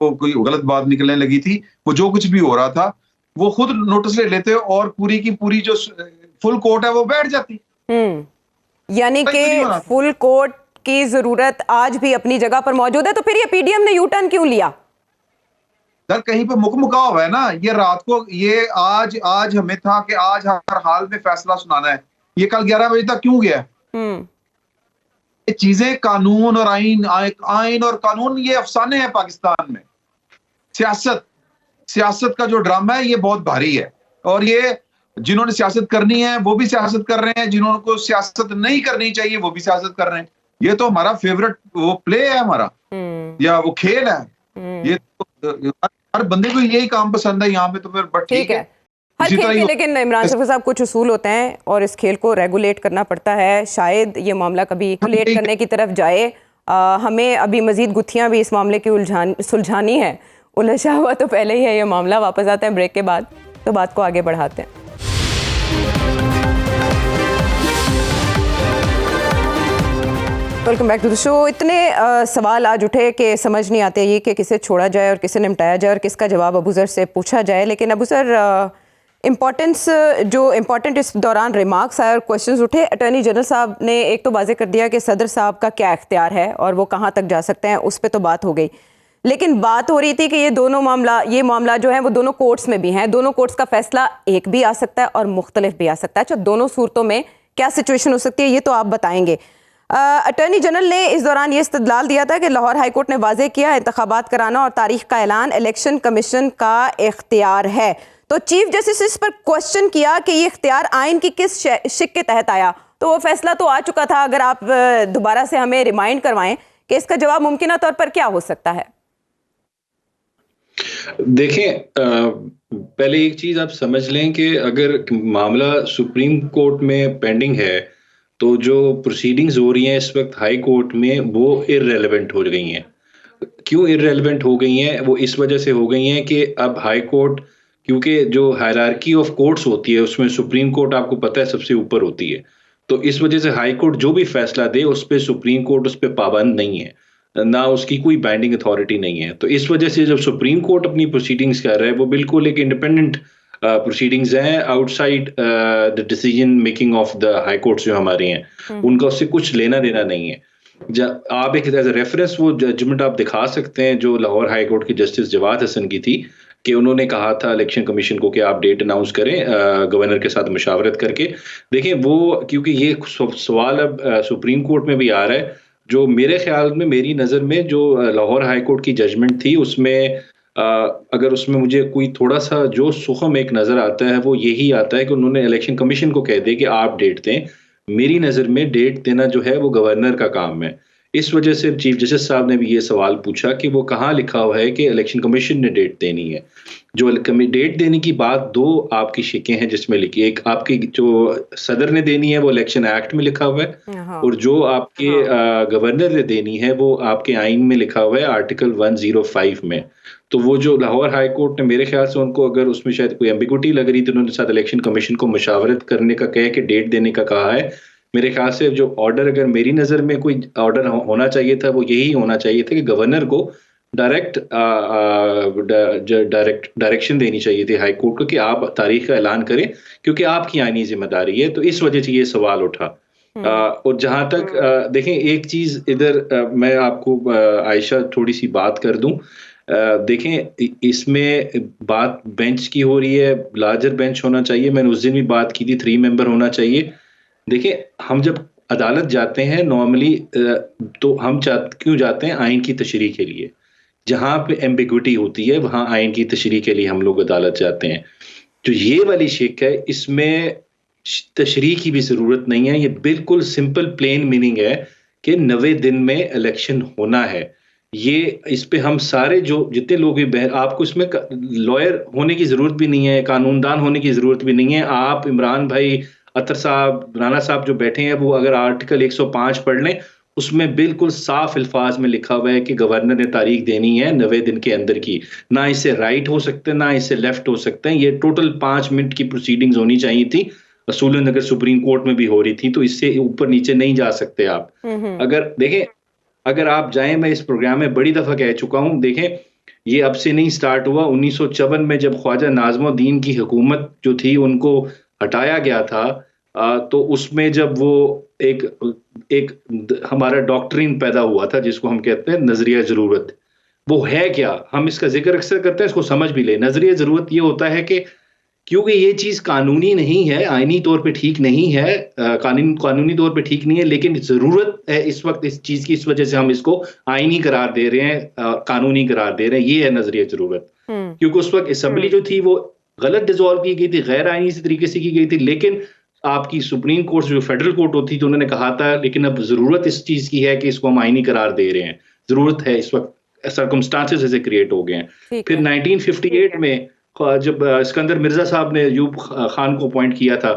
वो कोई गलत बात निकलने लगी थी, वो जो कुछ भी हो रहा था वो खुद नोटिस ले लेते और पूरी की पूरी जो फुल कोर्ट है वो बैठ जाती। यानी कि फुल कोर्ट की जरूरत आज भी अपनी जगह पर मौजूद है। तो फिर ये पीडीएम ने यू टर्न क्यों लिया? सर, कहीं पे मुकमुका हुआ है ना। ये रात को, ये आज हमें था कि आज हर हाल में फैसला सुनाना है, ये कल 11 बजे तक क्यों गया? ये चीजें कानून और आइन और कानून, ये अफसाने हैं पाकिस्तान में। सियासत का जो ड्रामा है ये बहुत भारी है और ये जिन्होंने सियासत करनी है वो भी सियासत कर रहे हैं, जिन्होंने सियासत नहीं करनी चाहिए वो भी सियासत कर रहे हैं। ये तो हमारा फेवरेट वो प्ले है हमारा, या वो खेल है। ये तो हर बंदे को यही काम पसंद है यहाँ पे, तो फिर बट ठीक है। हर खेल के लेकिन इमरान शफकत साहब कुछ उसूल होते हैं और इस खेल को रेगुलेट करना पड़ता है। शायद ये मामला कभी रेगुलेट करने की तरफ जाए। हमें अभी मजीद गुत्थियां भी इस मामले की सुलझानी है। उलझा हुआ तो पहले ही है ये मामला। वापस आते हैं ब्रेक के बाद, तो बात को आगे बढ़ाते हैं। Welcome back to the show. इतने सवाल आज उठे कि समझ नहीं आते ये कि किसे छोड़ा जाए और किसे निपटाया जाए और किसका जवाब अबू ज़र से पूछा जाए। लेकिन अबू ज़र, इम्पॉर्टेंट इस दौरान रिमार्क्स आए और क्वेश्चंस उठे। अटॉर्नी जनरल साहब ने एक तो वाज़ेह कर दिया कि सदर साहब का क्या इख्तियार है और वो कहाँ तक जा सकते हैं, उस पर तो बात हो गई। लेकिन बात हो रही थी कि ये मामला जो है वो दोनों कोर्ट्स में भी है, दोनों कोर्ट्स का फैसला एक भी आ सकता है और मुख्तलिफ भी आ सकता है। अच्छा, दोनों सूरतों में क्या सिचुएशन हो सकती है ये तो आप बताएंगे। अटॉर्नी जनरल ने इस दौरान ये इस्तदलाल दिया था कि लाहौर हाई कोर्ट ने वाज़ेह किया इंतखाबात कराना और तारीख का ऐलान इलेक्शन कमीशन का इख्तियार है। तो चीफ जस्टिस इस पर क्वेश्चन किया कि ये इख्तियार आइन की किस शिक के तहत आया। तो वो फैसला तो आ चुका था, अगर आप दोबारा से हमें रिमाइंड करवाएं कि इसका जवाब मुमकिन तौर पर क्या हो सकता है। देखें, पहले एक चीज आप समझ लें कि अगर मामला सुप्रीम कोर्ट में पेंडिंग है तो जो प्रोसीडिंग्स हो रही हैं इस वक्त हाई कोर्ट में वो इररेलेवेंट हो गई हैं। क्यों इररेलेवेंट हो गई हैं? वो इस वजह से हो गई हैं कि अब हाई कोर्ट, क्योंकि जो हायरार्की ऑफ कोर्ट्स होती है उसमें सुप्रीम कोर्ट आपको पता है सबसे ऊपर होती है, तो इस वजह से हाई कोर्ट जो भी फैसला दे उस पर सुप्रीम कोर्ट उस पर पाबंद नहीं है, ना उसकी कोई बाइंडिंग अथॉरिटी नहीं है। तो इस वजह से जब सुप्रीम कोर्ट अपनी प्रोसीडिंग्स कर रहा है वो बिल्कुल एक इंडिपेंडेंट प्रोसीडिंग्स हैं, outside the decision making of the high courts जो हमारे हैं, उनका उससे कुछ लेना देना नहीं है। जब आप एक एज रेफरेंस वो जजमेंट आप दिखा सकते हैं जो लाहौर हाई कोर्ट के जस्टिस जवाद हसन की थी, कि उन्होंने कहा था इलेक्शन कमीशन को कि आप डेट अनाउंस करें गवर्नर के साथ मुशावरत करके। देखें, वो क्योंकि ये सवाल अब सुप्रीम कोर्ट में भी आ रहा है, जो मेरे ख्याल में, मेरी नज़र में जो लाहौर हाई कोर्ट की जजमेंट थी उसमें अगर उसमें मुझे कोई थोड़ा सा जो सुखम एक नज़र आता है वो यही आता है कि उन्होंने इलेक्शन कमीशन को कह दिया कि आप डेट दें। मेरी नज़र में डेट देना जो है वो गवर्नर का काम है। इस वजह से चीफ जस्टिस साहब ने भी ये सवाल पूछा कि वो कहाँ लिखा हुआ है कि इलेक्शन कमीशन ने डेट देनी है। जो डेट देने की बात, दो आपकी शिकें हैं जिसमें लिखी, एक आपकी जो सदर ने देनी है वो इलेक्शन एक्ट में लिखा हुआ है, और जो आपके गवर्नर ने देनी है वो आपके आइन में लिखा हुआ है आर्टिकल 105 में। तो वो जो लाहौर हाई कोर्ट ने, मेरे ख्याल से उनको अगर उसमें शायद कोई एम्बिगुइटी लग रही थी, उन्होंने साथ इलेक्शन कमीशन को मुशावरत करने का कह के डेट देने का कहा है। मेरे ख्याल से जो ऑर्डर, अगर मेरी नज़र में कोई ऑर्डर होना चाहिए था वो यही होना चाहिए था कि गवर्नर को डायरेक्ट डायरेक्शन देनी चाहिए थी हाई कोर्ट को कि आप तारीख का ऐलान करें, क्योंकि आपकी आईनी जिम्मेदारी है। तो इस वजह से ये सवाल उठा। और जहां तक देखें, एक चीज इधर मैं आपको आयशा थोड़ी सी बात कर दूं। देखें, इसमें बात बेंच की हो रही है, लार्जर बेंच होना चाहिए। मैंने उस दिन भी बात की थी 3 मेंबर होना चाहिए। देखिए, हम जब अदालत जाते हैं नॉर्मली तो हम क्यों जाते हैं? आइन की तशरीह के लिए। जहां पे एम्बिग्विटी होती है वहां आइन की तशरीह के लिए हम लोग अदालत जाते हैं। जो ये वाली शिक है इसमें तशरीह की भी जरूरत नहीं है। ये बिल्कुल सिंपल प्लेन मीनिंग है कि 90 दिन में इलेक्शन होना है। ये इस पे हम सारे जो जितने लोग भी, आपको इसमें लॉयर होने की जरूरत भी नहीं है, कानूनदान होने की जरूरत भी नहीं है। आप इमरान भाई, अतर साहब, राना साहब जो बैठे हैं, वो अगर आर्टिकल 105 पढ़ लें, उसमें बिल्कुल साफ अल्फाज में लिखा हुआ है कि गवर्नर ने तारीख देनी है 90 दिन के अंदर की। ना इससे राइट हो सकते हैं, ना इससे लेफ्ट हो सकते हैं। ये टोटल 5 मिनट की प्रोसीडिंग्स होनी चाहिए थी। असूलन अगर सुप्रीम कोर्ट में भी हो रही थी तो इससे ऊपर नीचे नहीं जा सकते आप। अगर देखें, अगर आप जाएं, मैं इस प्रोग्राम में बड़ी दफा कह चुका हूं, देखें ये अब से नहीं स्टार्ट हुआ। 1954 में जब ख्वाजा नाज़मुद्दीन की हुकूमत जो थी उनको हटाया गया था, तो उसमें जब वो एक हमारा डॉक्ट्रिन पैदा हुआ था जिसको हम कहते हैं नजरिया जरूरत। वो है क्या? हम इसका जिक्र अक्सर करते हैं, इसको समझ भी ले। नजरिया जरूरत ये होता है कि क्योंकि ये चीज कानूनी नहीं है, आईनी तौर पे ठीक नहीं है, कानूनी तौर पे ठीक नहीं है, लेकिन जरूरत है इस वक्त इस चीज की, इस वजह से हम इसको आईनी करार दे रहे हैं, कानूनी करार दे रहे हैं। ये है नजरिया जरूरत। क्योंकि उस वक्त असेंबली जो थी वो गलत डिसॉल्व की गई थी, गैर आईनी तरीके से की गई थी, लेकिन आपकी सुप्रीम कोर्ट जो फेडरल कोर्ट होती थी उन्होंने कहा था लेकिन अब जरूरत इस चीज की है कि इसको हम आईनी करार दे रहे हैं, जरूरत है इस वक्त, सर्कमस्टांसेस ऐसे क्रिएट हो गए हैं। फिर 1958 में जब सिकंदर मिर्जा साहब ने अयूब खान को अपॉइंट किया था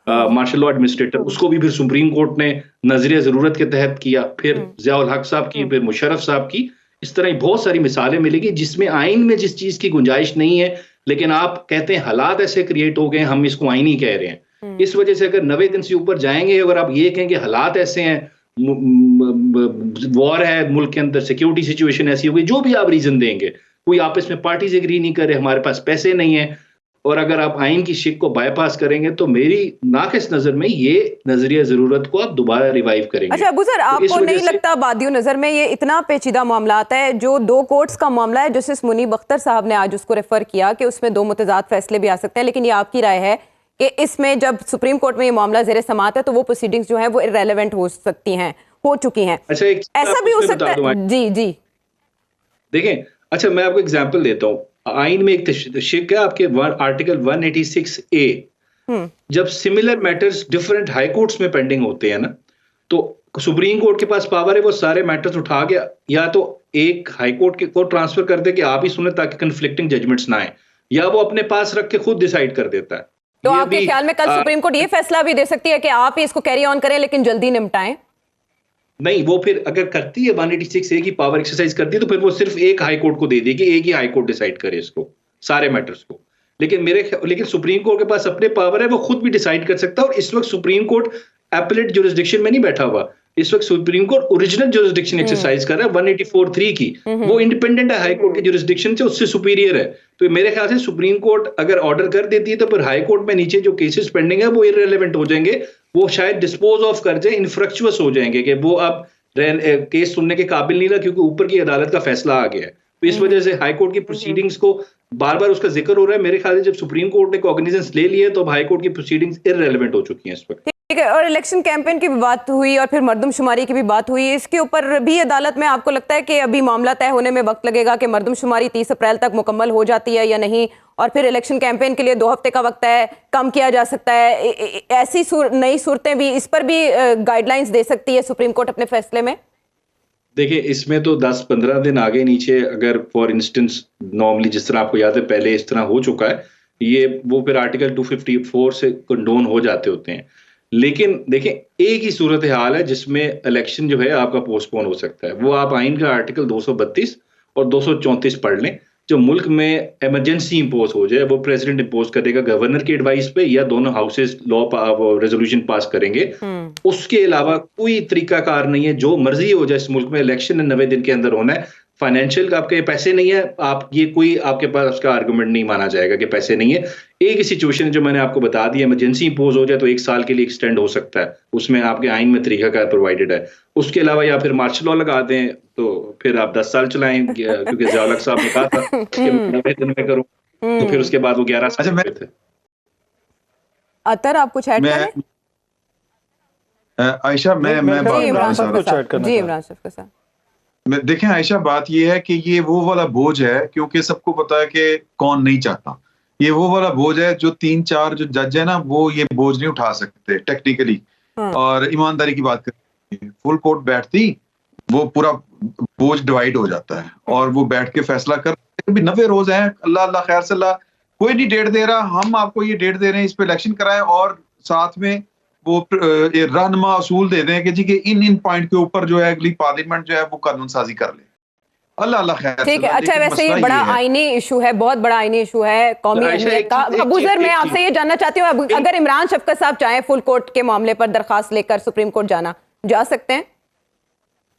मार्शल लॉ एडमिनिस्ट्रेटर, उसको भी फिर सुप्रीम कोर्ट ने नजरिया जरूरत के तहत किया। फिर ज़ियाउल हक साहब की, फिर मुशर्रफ साहब की। इस तरह बहुत सारी मिसालें मिलेगी जिसमें आइन में जिस चीज की गुंजाइश नहीं है, लेकिन आप कहते हैं हालात ऐसे क्रिएट हो गए, हम इसको आईनी कह रहे हैं। इस वजह से अगर 90 दिन से ऊपर जाएंगे, अगर आप ये कहेंगे हालात ऐसे हैं, वॉर है मुल्क के अंदर, सिक्योरिटी सिचुएशन ऐसी हो गई, जो भी आप रीजन देंगे, कोई आपस में पार्टीज एग्री नहीं कर रहे, हमारे पास पैसे नहीं है, और अगर आप आइन की शिक को बाईपास करेंगे तो मेरी नाकिस नजर में ये नजरिया जरूरत को आप दोबारा रिवाइव करेंगे। अच्छा अबू सर, तो इस आपको वजह नहीं से लगता बादियों नजर में ये इतना पेचीदा मामला आता है, जो 2 कोर्ट्स का मामला है, जस्टिस मुनीब अख्तर साहब ने आज उसको रेफर किया कि उसमें 2 मुतजाद फैसले भी आ सकते हैं, लेकिन ये आपकी राय है कि इसमें जब सुप्रीम कोर्ट में ये मामला ज़ेरे समाअत है तो वो प्रोसीडिंग्स जो है वो इररेलेवेंट हो सकती हैं, हो चुकी हैं। अच्छा, एक चीज़ ऐसा आपको भी हो इसमें सकता बता दूं, है? जी जी देखें, अच्छा मैं आपको एग्जांपल देता हूँ। आइन में एक शिक है आपके आर्टिकल 186A, जब similar matters different high courts में पेंडिंग होते हैं ना, तो सुप्रीम कोर्ट के पास पावर है वो सारे मैटर्स उठा के या तो एक हाई कोर्ट को ट्रांसफर कर दे कि आप ही सुने ताकि कन्फ्लिक्टिंग जजमेंट्स ना आए, या वो अपने पास रख के खुद डिसाइड कर देता है। तो ये आपके भी, ख्याल में कल सुप्रीम कोर्ट ये फैसला भी दे सकती है कि आप ही इसको कैरी ऑन करें लेकिन जल्दी निपटाएं? नहीं, वो फिर अगर करती है 186A की पावर एक्सरसाइज करती है तो फिर वो सिर्फ एक हाई कोर्ट को दे देगी, एक ही हाई कोर्ट डिसाइड करे इसको, सारे मैटर्स को। लेकिन सुप्रीम कोर्ट के पास अपने पावर है, वो खुद भी डिसाइड कर सकता है। और इस वक्त सुप्रीम कोर्ट एपलेट जुरिस्डिक्शन में नहीं बैठा हुआ, इस वक्त supreme court original jurisdiction exercise कर रहा है 184(3) की। वो इंडिपेंडेंट है हाई कोर्ट की जुरिस्डिक्शन से, उससे सुपीरियर है। तो मेरे ख्याल से सुप्रीम कोर्ट अगर ऑर्डर कर देती है तो फिर हाई कोर्ट में नीचे जो केसेस पेंडिंग है वो इररिलेवेंट हो जाएंगे, वो शायद डिस्पोज ऑफ कर जाए, इनफ्रक्चुअस हो जाएंगे कि वो अब केस सुनने के काबिल नहीं रहा क्योंकि ऊपर की अदालत का फैसला आ गया है। तो इस वजह से हाई कोर्ट की प्रोसीडिंग्स को बार बार उसका जिक्र हो रहा है। मेरे ख्याल से जब सुप्रीम कोर्ट ने कॉग्निजेंस ले लिया तो हाई कोर्ट की प्रोसीडिंग्स इररिलेवेंट हो चुकी हैं इस वक्त। ठीक है, और इलेक्शन कैंपेन की भी बात हुई और फिर मर्दमशुमारी की भी बात हुई, इसके ऊपर भी अदालत में आपको लगता है कि अभी मामला तय होने में वक्त लगेगा कि मर्दमशुमारी 30 अप्रैल तक मुकम्मल हो जाती है या नहीं, और फिर इलेक्शन कैंपेन के लिए 2 हफ्ते का वक्त है, कम किया जा सकता है? ऐसी नई सूरतें भी, इस पर भी गाइडलाइंस दे सकती है सुप्रीम कोर्ट अपने फैसले में? देखिए, इसमें तो 10-15 दिन आगे नीचे अगर फॉर इंस्टेंस नॉर्मली जिस तरह आपको याद है पहले इस तरह हो चुका है, ये वो फिर आर्टिकल 254 से कंडोन हो जाते होते हैं। लेकिन देखें, एक ही सूरत हाल है जिसमें इलेक्शन जो है आपका पोस्टपोन हो सकता है, वो आप आइन का आर्टिकल 232 और 234 पढ़ लें। जो मुल्क में इमरजेंसी इंपोज हो जाए वो प्रेसिडेंट इंपोज करेगा गवर्नर की एडवाइस पे, या दोनों हाउसेस लॉ रेजोल्यूशन पास करेंगे। उसके अलावा कोई तरीकाकार नहीं है, जो मर्जी हो जाए इस मुल्क में इलेक्शन 90 दिन के अंदर होना है। फाइनेंशियल आपके पैसे नहीं है, आप ये कोई आपके पास उसका आर्गुमेंट नहीं माना जाएगा कि पैसे नहीं है। एक ही सिचुएशन जो मैंने आपको बता दी, इमरजेंसी इंपोज हो जाए तो 1 साल के लिए एक्सटेंड हो सकता है, उसमें आपके आइन में तरीकाकार प्रोवाइडेड है। उसके अलावा या फिर मार्शल लॉ लगा दें तो फिर आप 10 साल चलाएं, क्योंकि ज़िया-उल-हक साहब ने कहा था कि 90 दिन में करो, तो फिर उसके बाद वो 11 साल अच्छा, थे। अतर आप कुछ ऐड करें? आयशा, मैं बात करना चाह रहा था। जी इमरान साहब के साथ। देखें आयशा, बात ये है कि ये वो वाला बोझ है, क्योंकि सबको पता है कि कौन नहीं चाहता। ये वो वाला बोझ है जो 3-4 जो जज है ना, वो ये बोझ नहीं उठा सकते टेक्निकली। और ईमानदारी की बात करें, फुल कोर्ट बैठती, वो पूरा बोझ डिवाइड हो जाता है और वो बैठ के फैसला कर। 90 रोज हैं, अल्लाह अल्लाह खैर से अल्लाह, कोई नहीं डेट दे रहा, हम आपको ये डेट दे रहे हैं, इस पे इलेक्शन कराएं और साथ में वो रहनुमा असूल दे दें कि जी कि इन पॉइंट के ऊपर जो है अगली पार्लियामेंट जो है वो कानून साजी कर ले। अल्लाह अल्लाह खैर। ठीक है, अच्छा वैसे ये बड़ा आईनी इशू है, बहुत बड़ा आईनी इशू है कौमी अहमियत का। अबू ज़र, मैं आपसे ये जानना चाहती हूँ, अगर इमरान शफकत साहब चाहें फुल कोर्ट के मामले पर दरखास्त लेकर सुप्रीम कोर्ट जाना, जा सकते हैं?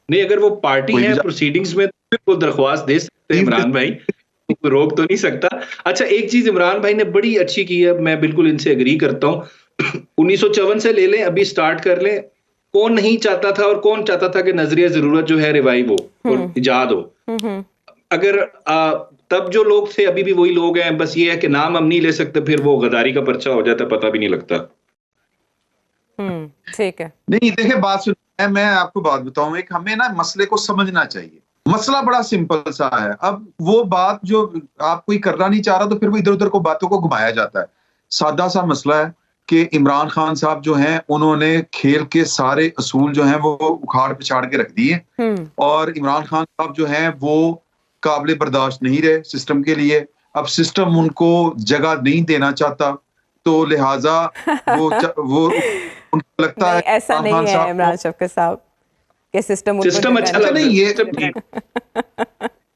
नहीं, अगर वो पार्टी है प्रोसीडिंग्स में तो बिल्कुल दरख्वास्त दे सकते हैं इमरान भाई, रोक तो नहीं सकता। अच्छा, एक चीज इमरान भाई ने बड़ी अच्छी की है, मैं बिल्कुल इनसे एग्री करता हूँ। 1954 से ले लें, अभी स्टार्ट कर लें। कौन नहीं चाहता था और कौन चाहता था कि नजरिया जरूरत जो है रिवाइव हो और इजाद हो। अगर तब जो लोग थे अभी भी वही लोग हैं, बस ये है कि नाम हम नहीं ले सकते, फिर वो गद्दारी का पर्चा हो जाता है, पता भी नहीं लगता। ठीक है, नहीं देखिए, बात सुन, मैं आपको बात बताऊं, एक हमें ना मसले को समझना चाहिए। मसला बड़ा सिंपल सा है। अब वो बात जो आप कोई करना नहीं चाह रहा तो फिर वो इधर उधर को बातों को घुमाया जाता है। सादा सा मसला है कि इमरान खान साहब जो हैं उन्होंने खेल के सारे असूल जो हैं वो उखाड़ पिछाड़ के रख दिए, और इमरान खान साहब जो हैं वो काबिल बर्दाश्त नहीं रहे सिस्टम के लिए। अब सिस्टम उनको जगह नहीं देना चाहता, तो लिहाजा वो उनको लगता है ऐसा नहीं है इमरान शफकत साहब के सिस्टम अच्छा नहीं, ये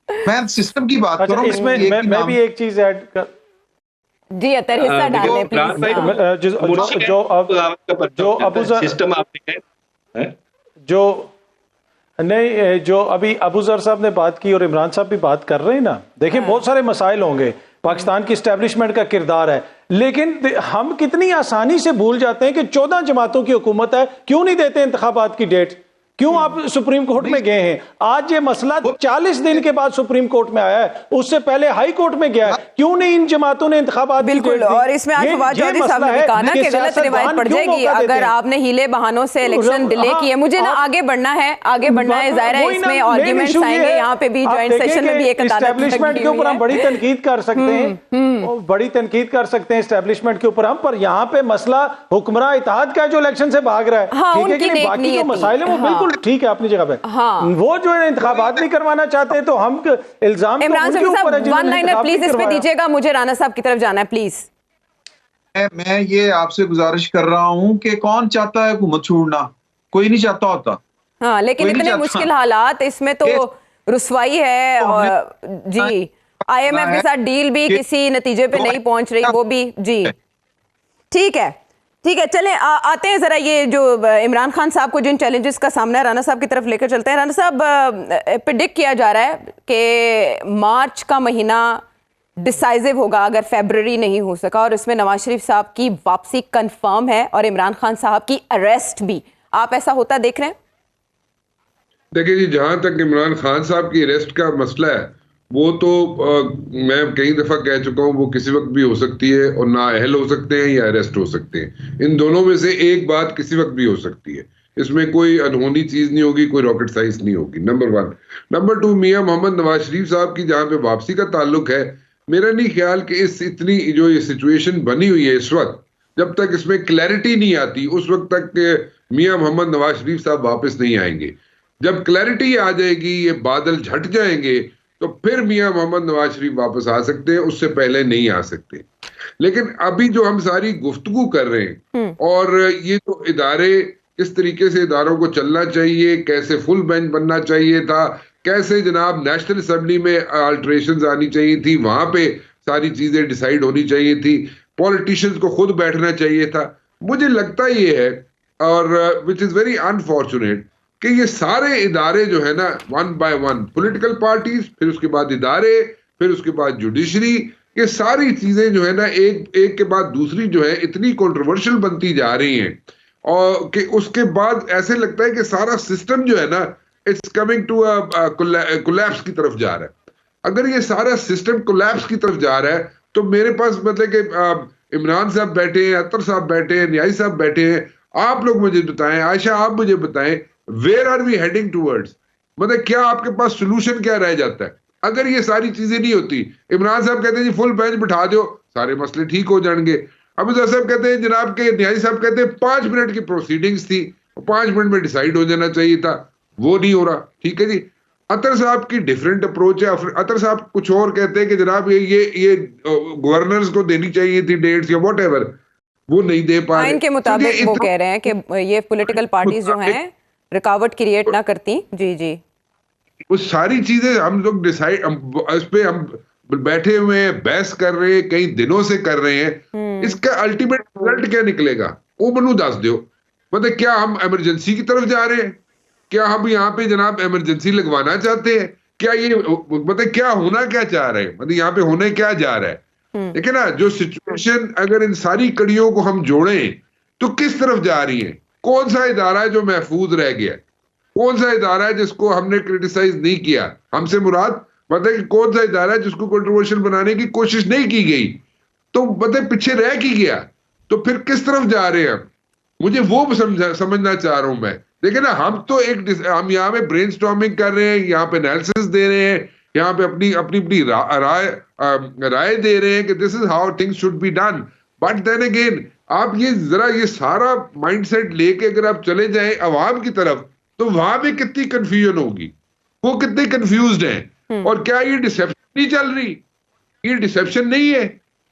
मैं सिस्टम की बात कर रहा हूं। इसमें मैं भी एक चीज ऐड कर, जी अतर हिस्सा डालने प्लीज। जो अबू सिस्टम आपने जो अभी अबू ज़र साहब ने बात की और इमरान साहब भी बात कर रहे हैं ना, देखिए बहुत सारे मसाइल होंगे। पाकिस्तान की इस्टेब्लिशमेंट का किरदार है। लेकिन हम कितनी आसानी से भूल जाते हैं कि 14 जमातों की हुकूमत है, क्यों नहीं देते इंतखाबात की डेट? क्यों आप सुप्रीम कोर्ट में गए हैं? आज ये मसला 40 दिन के बाद सुप्रीम कोर्ट में आया है, उससे पहले हाई कोर्ट में गया है। क्यों नहीं इन जमातों ने इंतखाबात? बिल्कुल, और इसमें आज फवाद चौधरी साहब ने कहा ना कि गलत रिवायत पड़ जाएगी अगर आपने हीले बहानों से इलेक्शन डिले किए। मुझे ना आगे बढ़ना है जाहिर है इसमें आर्गुमेंट्स आएंगे, यहाँ पे भी जॉइंट सेशन में भी एक एस्टेब्लिशमेंट के ऊपर हम बड़ी तनकीद कर सकते हैं, बड़ी तनकीद कर सकते हैं एस्टेब्लिशमेंट के ऊपर हम, पर यहाँ पे मसला हुक्मरान इत्तेहाद का जो इलेक्शन से भाग रहा है, ठीक है कि नहीं? बाकी जो मसाइल है वो बिल्कुल ठीक है अपनी जगह पे। वो जो है इंतखाबात नहीं करवाना चाहते तो हम इल्जाम इमरान साहब वन लाइनर प्लीज इस पे दीजिएगा, मुझे राना साहब की तरफ जाना है प्लीज। मैं ये आपसे गुजारिश कर रहा हूं कि कौन चाहता है हुकूमत छोड़ना? कोई नहीं चाहता होता। हाँ, लेकिन इतने मुश्किल हालात, इसमें तो रुसवाई है और जी IMF के साथ डील भी किसी नतीजे पे नहीं पहुंच रही, वो भी जी ठीक है। ठीक है, चलें आते हैं जरा ये जो इमरान खान साहब को जिन चैलेंजेस का सामना है, राना साहब की तरफ लेकर चलते हैं। राना साहब, प्रेडिक्ट किया जा रहा है कि मार्च का महीना डिसाइसिव होगा अगर फरवरी नहीं हो सका, और इसमें नवाज शरीफ साहब की वापसी कंफर्म है और इमरान खान साहब की अरेस्ट भी। आप ऐसा होता देख रहे हैं? देखिए जी, जहां तक इमरान खान साहब की अरेस्ट का मसला है, वो तो मैं कई दफा कह चुका हूं, वो किसी वक्त भी हो सकती है और ना अहल हो सकते हैं या अरेस्ट हो सकते हैं। इन दोनों में से एक बात किसी वक्त भी हो सकती है, इसमें कोई अनहोनी चीज नहीं होगी, कोई रॉकेट साइंस नहीं होगी। नंबर 1। नंबर 2, मियां मोहम्मद नवाज शरीफ साहब की जहां पे वापसी का ताल्लुक है, मेरा नहीं ख्याल कि इस इतनी जो ये सिचुएशन बनी हुई है इस वक्त, जब तक इसमें क्लैरिटी नहीं आती उस वक्त तक मियां मोहम्मद नवाज शरीफ साहब वापस नहीं आएंगे। जब क्लैरिटी आ जाएगी, ये बादल झट जाएंगे, तो फिर मियां मोहम्मद नवाज शरीफ वापस आ सकते हैं, उससे पहले नहीं आ सकते। लेकिन अभी जो हम सारी गुफ्तगू कर रहे हैं और ये तो इदारे, किस तरीके से इदारों को चलना चाहिए, कैसे फुल बेंच बनना चाहिए था, कैसे जनाब नेशनल असेंबली में अल्टरेशंस आनी चाहिए थी, वहां पे सारी चीजें डिसाइड होनी चाहिए थी, पॉलिटिशियंस को खुद बैठना चाहिए था। मुझे लगता ये है, और विच इज वेरी अनफॉर्चुनेट, कि ये सारे इदारे जो है ना, one by one, political parties, फिर उसके बाद इदारे, फिर उसके बाद जुडिशरी, ये सारी चीजें जो है ना एक के बाद दूसरी जो है इतनी कंट्रोवर्शियल बनती जा रही हैं, और कि उसके बाद ऐसे लगता है कि सारा सिस्टम जो है ना, इट्स कमिंग टू कोलैप्स की तरफ जा रहा है। अगर ये सारा सिस्टम कोलैप्स की तरफ जा रहा है, तो मेरे पास मतलब कि इमरान साहब बैठे हैं, अतर साहब बैठे हैं, न्याई साहब बैठे हैं, आप लोग मुझे बताएं, आयशा आप मुझे बताएं, where are we heading towards? मतलब क्या आपके पास सोल्यूशन क्या रह जाता है अगर ये सारी चीजें नहीं होती? इमरान साहब कहते हैं जी फुल बेंच बिठा दो, सारे मसले ठीक हो जाएंगे। अबूजर साहब कहते हैं, जनाब के न्यायी साहब कहते हैं 5 मिनट की प्रोसीडिंग्स थी, 5 मिनट में डिसाइड हो जाना चाहिए था, वो नहीं हो रहा। ठीक है जी, अतर साहब की डिफरेंट अप्रोच है। अतर साहब कुछ और कहते हैं कि जनाब ये गवर्नर्स को देनी चाहिए थी डेट्स या व्हाटएवर, वो नहीं दे पा रहे। इनके मुताबिक वो कह रहे हैं कि ये पॉलिटिकल पार्टीज जो हैं रुकावट क्रिएट ना करती। जी जी, वो सारी चीजें हम लोग डिसाइड, इस पे हम बैठे हुए हैं, बहस कर रहे हैं, कई दिनों से कर रहे हैं, इसका अल्टीमेट रिजल्ट क्या निकलेगा वो मनु दस दो। मतलब क्या हम इमरजेंसी की तरफ जा रहे हैं? क्या हम यहाँ पे जनाब इमरजेंसी लगवाना चाहते हैं? क्या ये मतलब क्या होना क्या चाह रहे हैं? मतलब यहाँ पे होने क्या जा रहा है? देखिए ना, जो सिचुएशन अगर इन सारी कड़ियों को हम जोड़ें तो किस तरफ जा रही है? कौन सा इदारा है जो महफूज रह गया? कौन सा इदारा है जिसको हमने क्रिटिसाइज नहीं किया? हमसे मुराद मतलब कि कौन सा इदारा है जिसको कंट्रोवर्शियल बनाने की कोशिश नहीं की गई, तो मतलब पीछे रह की गया? तो फिर किस तरफ जा रहे हैं? मुझे वो समझना चाह रहा हूं मैं। देखिए ना, हम यहाँ पे ब्रेनस्टॉर्मिंग कर रहे हैं, यहाँ पे एनालिसिस दे रहे हैं, यहाँ पे अपनी राय दे रहे हैं कि this is how things should be done. But then again आप ये सारा माइंडसेट लेके अगर आप चले जाएं अवाम की तरफ, तो वहां पे कितनी कंफ्यूजन होगी, वो कितने कंफ्यूज्ड हैं। और क्या ये डिसेप्शन नहीं चल रही? ये डिसेप्शन नहीं है।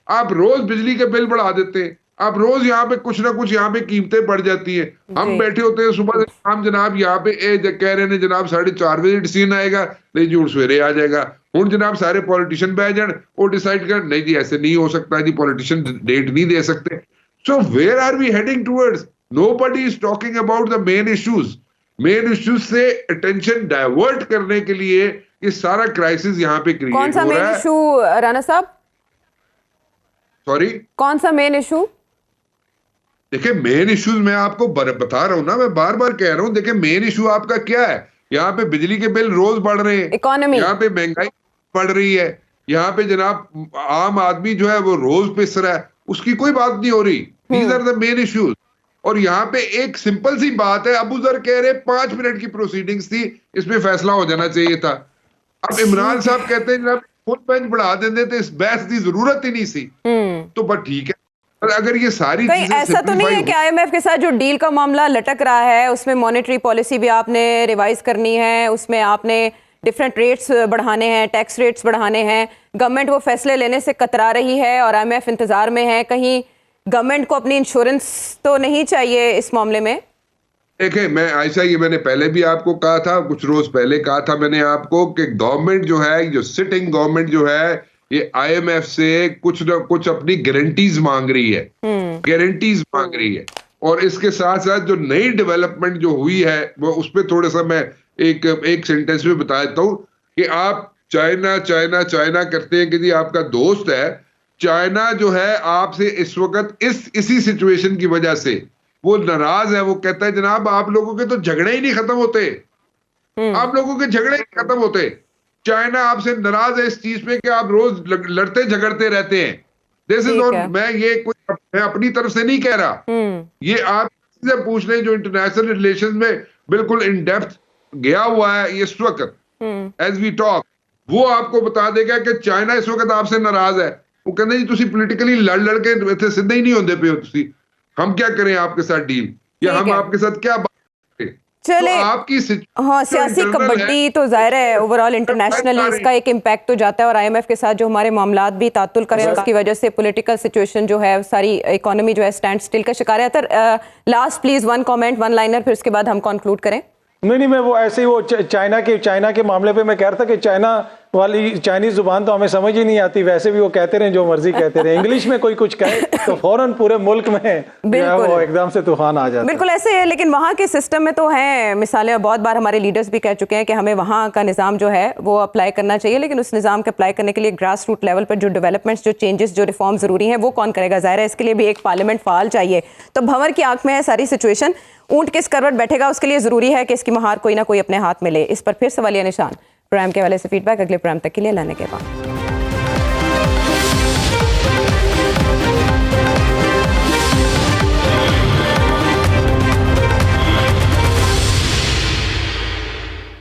आप रोज बिजली के बिल बढ़ा देते हैं, आप रोज यहाँ पे कुछ ना कुछ यहाँ पे कीमतें बढ़ जाती हैं। हम बैठे होते हैं सुबह से शाम, जनाब यहाँ पे कह रहे हैं जनाब 4:30 बजे डिसीजन आएगा, नहीं जी सवेरे आ जाएगा। हूं जनाब सारे पॉलिटिशियन बह जान और डिसाइड कर, नहीं जी ऐसे नहीं हो सकता जी, पॉलिटिशियन डेट नहीं दे सकते। So where are we heading towards? Nobody is talking about the main issues. Main issues से अटेंशन डाइवर्ट करने के लिए ये सारा क्राइसिस यहाँ पे क्रिएट हो रहा है। कौन सा मेन इशू राना साहब? सॉरी, कौन सा मेन इशू? देखिए मेन इश्यूज मैं आपको बता रहा हूं ना, मैं बार बार कह रहा हूं, देखिए मेन इशू आपका क्या है? यहाँ पे बिजली के बिल रोज बढ़ रहे हैं, इकोनॉमी, यहाँ पे महंगाई बढ़ रही है, यहाँ पे जनाब आम आदमी जो है वो रोज पिस रहा है, उसकी कोई बात नहीं हो रही। These are the main issues. और यहाँ पे एक सिंपल सी बात है, अबू जर कह रहे 5 मिनट की प्रोसीडिंग्स थी, इसमें फैसला हो जाना चाहिए था। अब इमरान साहब कहते हैं जनाब फुल बेंच बढ़ा देते तो इस बहस की जरूरत ही नहीं थी। तो बट ठीक है, और अगर ये सारी कहीं चीजें ऐसा तो नहीं है कि आईएमएफ के साथ जो डील का मामला लटक रहा है उसमें मॉनेटरी पॉलिसी भी आपने रिवाइज करनी है, उसमें आपने डिफरेंट रेट्स बढ़ाने हैं, टैक्स रेट्स बढ़ाने हैं, गवर्नमेंट वो फैसले लेने से कतरा रही है और आईएमएफ इंतजार में है, कहीं गवर्नमेंट को अपनी इंश्योरेंस तो नहीं चाहिए इस मामले में? देखें, मैं ऐसा ये मैंने पहले भी आपको कहा था, कुछ रोज पहले कहा था मैंने आपको कि गवर्नमेंट जो है, जो सिटिंग गवर्नमेंट जो है, ये आईएमएफ से कुछ ना कुछ अपनी गारंटीज मांग रही है, गारंटीज मांग रही है। और इसके साथ साथ जो नई डेवलपमेंट जो हुई है वो उस पर थोड़ा सा मैं एक सेंटेंस में बता देता हूँ कि आप चाइना चाइना चाइना करते हैं कि जी आपका दोस्त है, चाइना जो है आपसे इस वक्त इसी सिचुएशन की वजह से वो नाराज है। वो कहता है जनाब आप लोगों के तो झगड़े ही नहीं खत्म होते, आप लोगों के झगड़े नहीं खत्म होते। चाइना आपसे नाराज है इस चीज पे कि आप रोज लड़ते झगड़ते रहते हैं। दिस इज नॉट, मैं अपनी तरफ से नहीं कह रहा, ये आप से पूछ लें जो इंटरनेशनल रिलेशंस में बिल्कुल इन डेप्थ गया हुआ है इस वक्त, एज वी टॉक, वो आपको बता देगा कि चाइना इस वक्त आपसे नाराज है। वो कहते जी तुसी पोलिटिकली लड़ के इतने सीधे ही नहीं होंदे पे हो तुसी, हम क्या करें आपके साथ डील, या हम आपके साथ क्या बात करें? चले तो आपकी हाँ, सियासी कबड्डी तो जाहिर है ओवरऑल इंटरनेशनली इसका एक इम्पैक्ट तो जाता है और आईएमएफ के साथ जो हमारे मामलात भी तातुल करें उसकी वजह से पॉलिटिकल सिचुएशन जो है सारी इकोनॉमी जो है स्टैंड स्टिल का शिकार है। Last please one comment, one liner, फिर उसके बाद हम कंक्लूड करें। नहीं, मैं वो ऐसे ही वो चाइना के मामले पे मैं कह रहा था कि चाइना वाली चाइनीज जुबान तो हमें समझ ही नहीं आती, वैसे भी वो कहते रहे जो मर्जी कहते रहे, इंग्लिश में कोई कुछ कहे तो फौरन पूरे मुल्क में वो एकदम से तूफान आ जाता है। बिल्कुल ऐसे है, लेकिन वहाँ के सिस्टम में तो हैं मिसालें, बहुत बार हमारे लीडर्स भी कह चुके हैं कि हमें वहाँ का निज़ाम जो है वो अप्लाई करना चाहिए, लेकिन उस निज़ाम के अप्लाई करने के लिए ग्रास रूट लेवल पर जो डेवलपमेंट्स, जो चेंजेस, जो रिफॉर्म ज़रूरी हैं वो कौन करेगा? ज़ाहिर है इसके लिए भी एक पार्लियामेंट फ़ाल चाहिए। तो भंवर की आंख में है सारी सिचुएशन, ऊँट किस करवट बैठेगा उसके लिए ज़रूरी है कि इसकी महार कोई ना कोई अपने हाथ में ले। इस पर फिर सवालिया निशान। प्रोग्राम के हवाले से फीडबैक अगले प्रोग्राम तक के लिए लाने के बाद।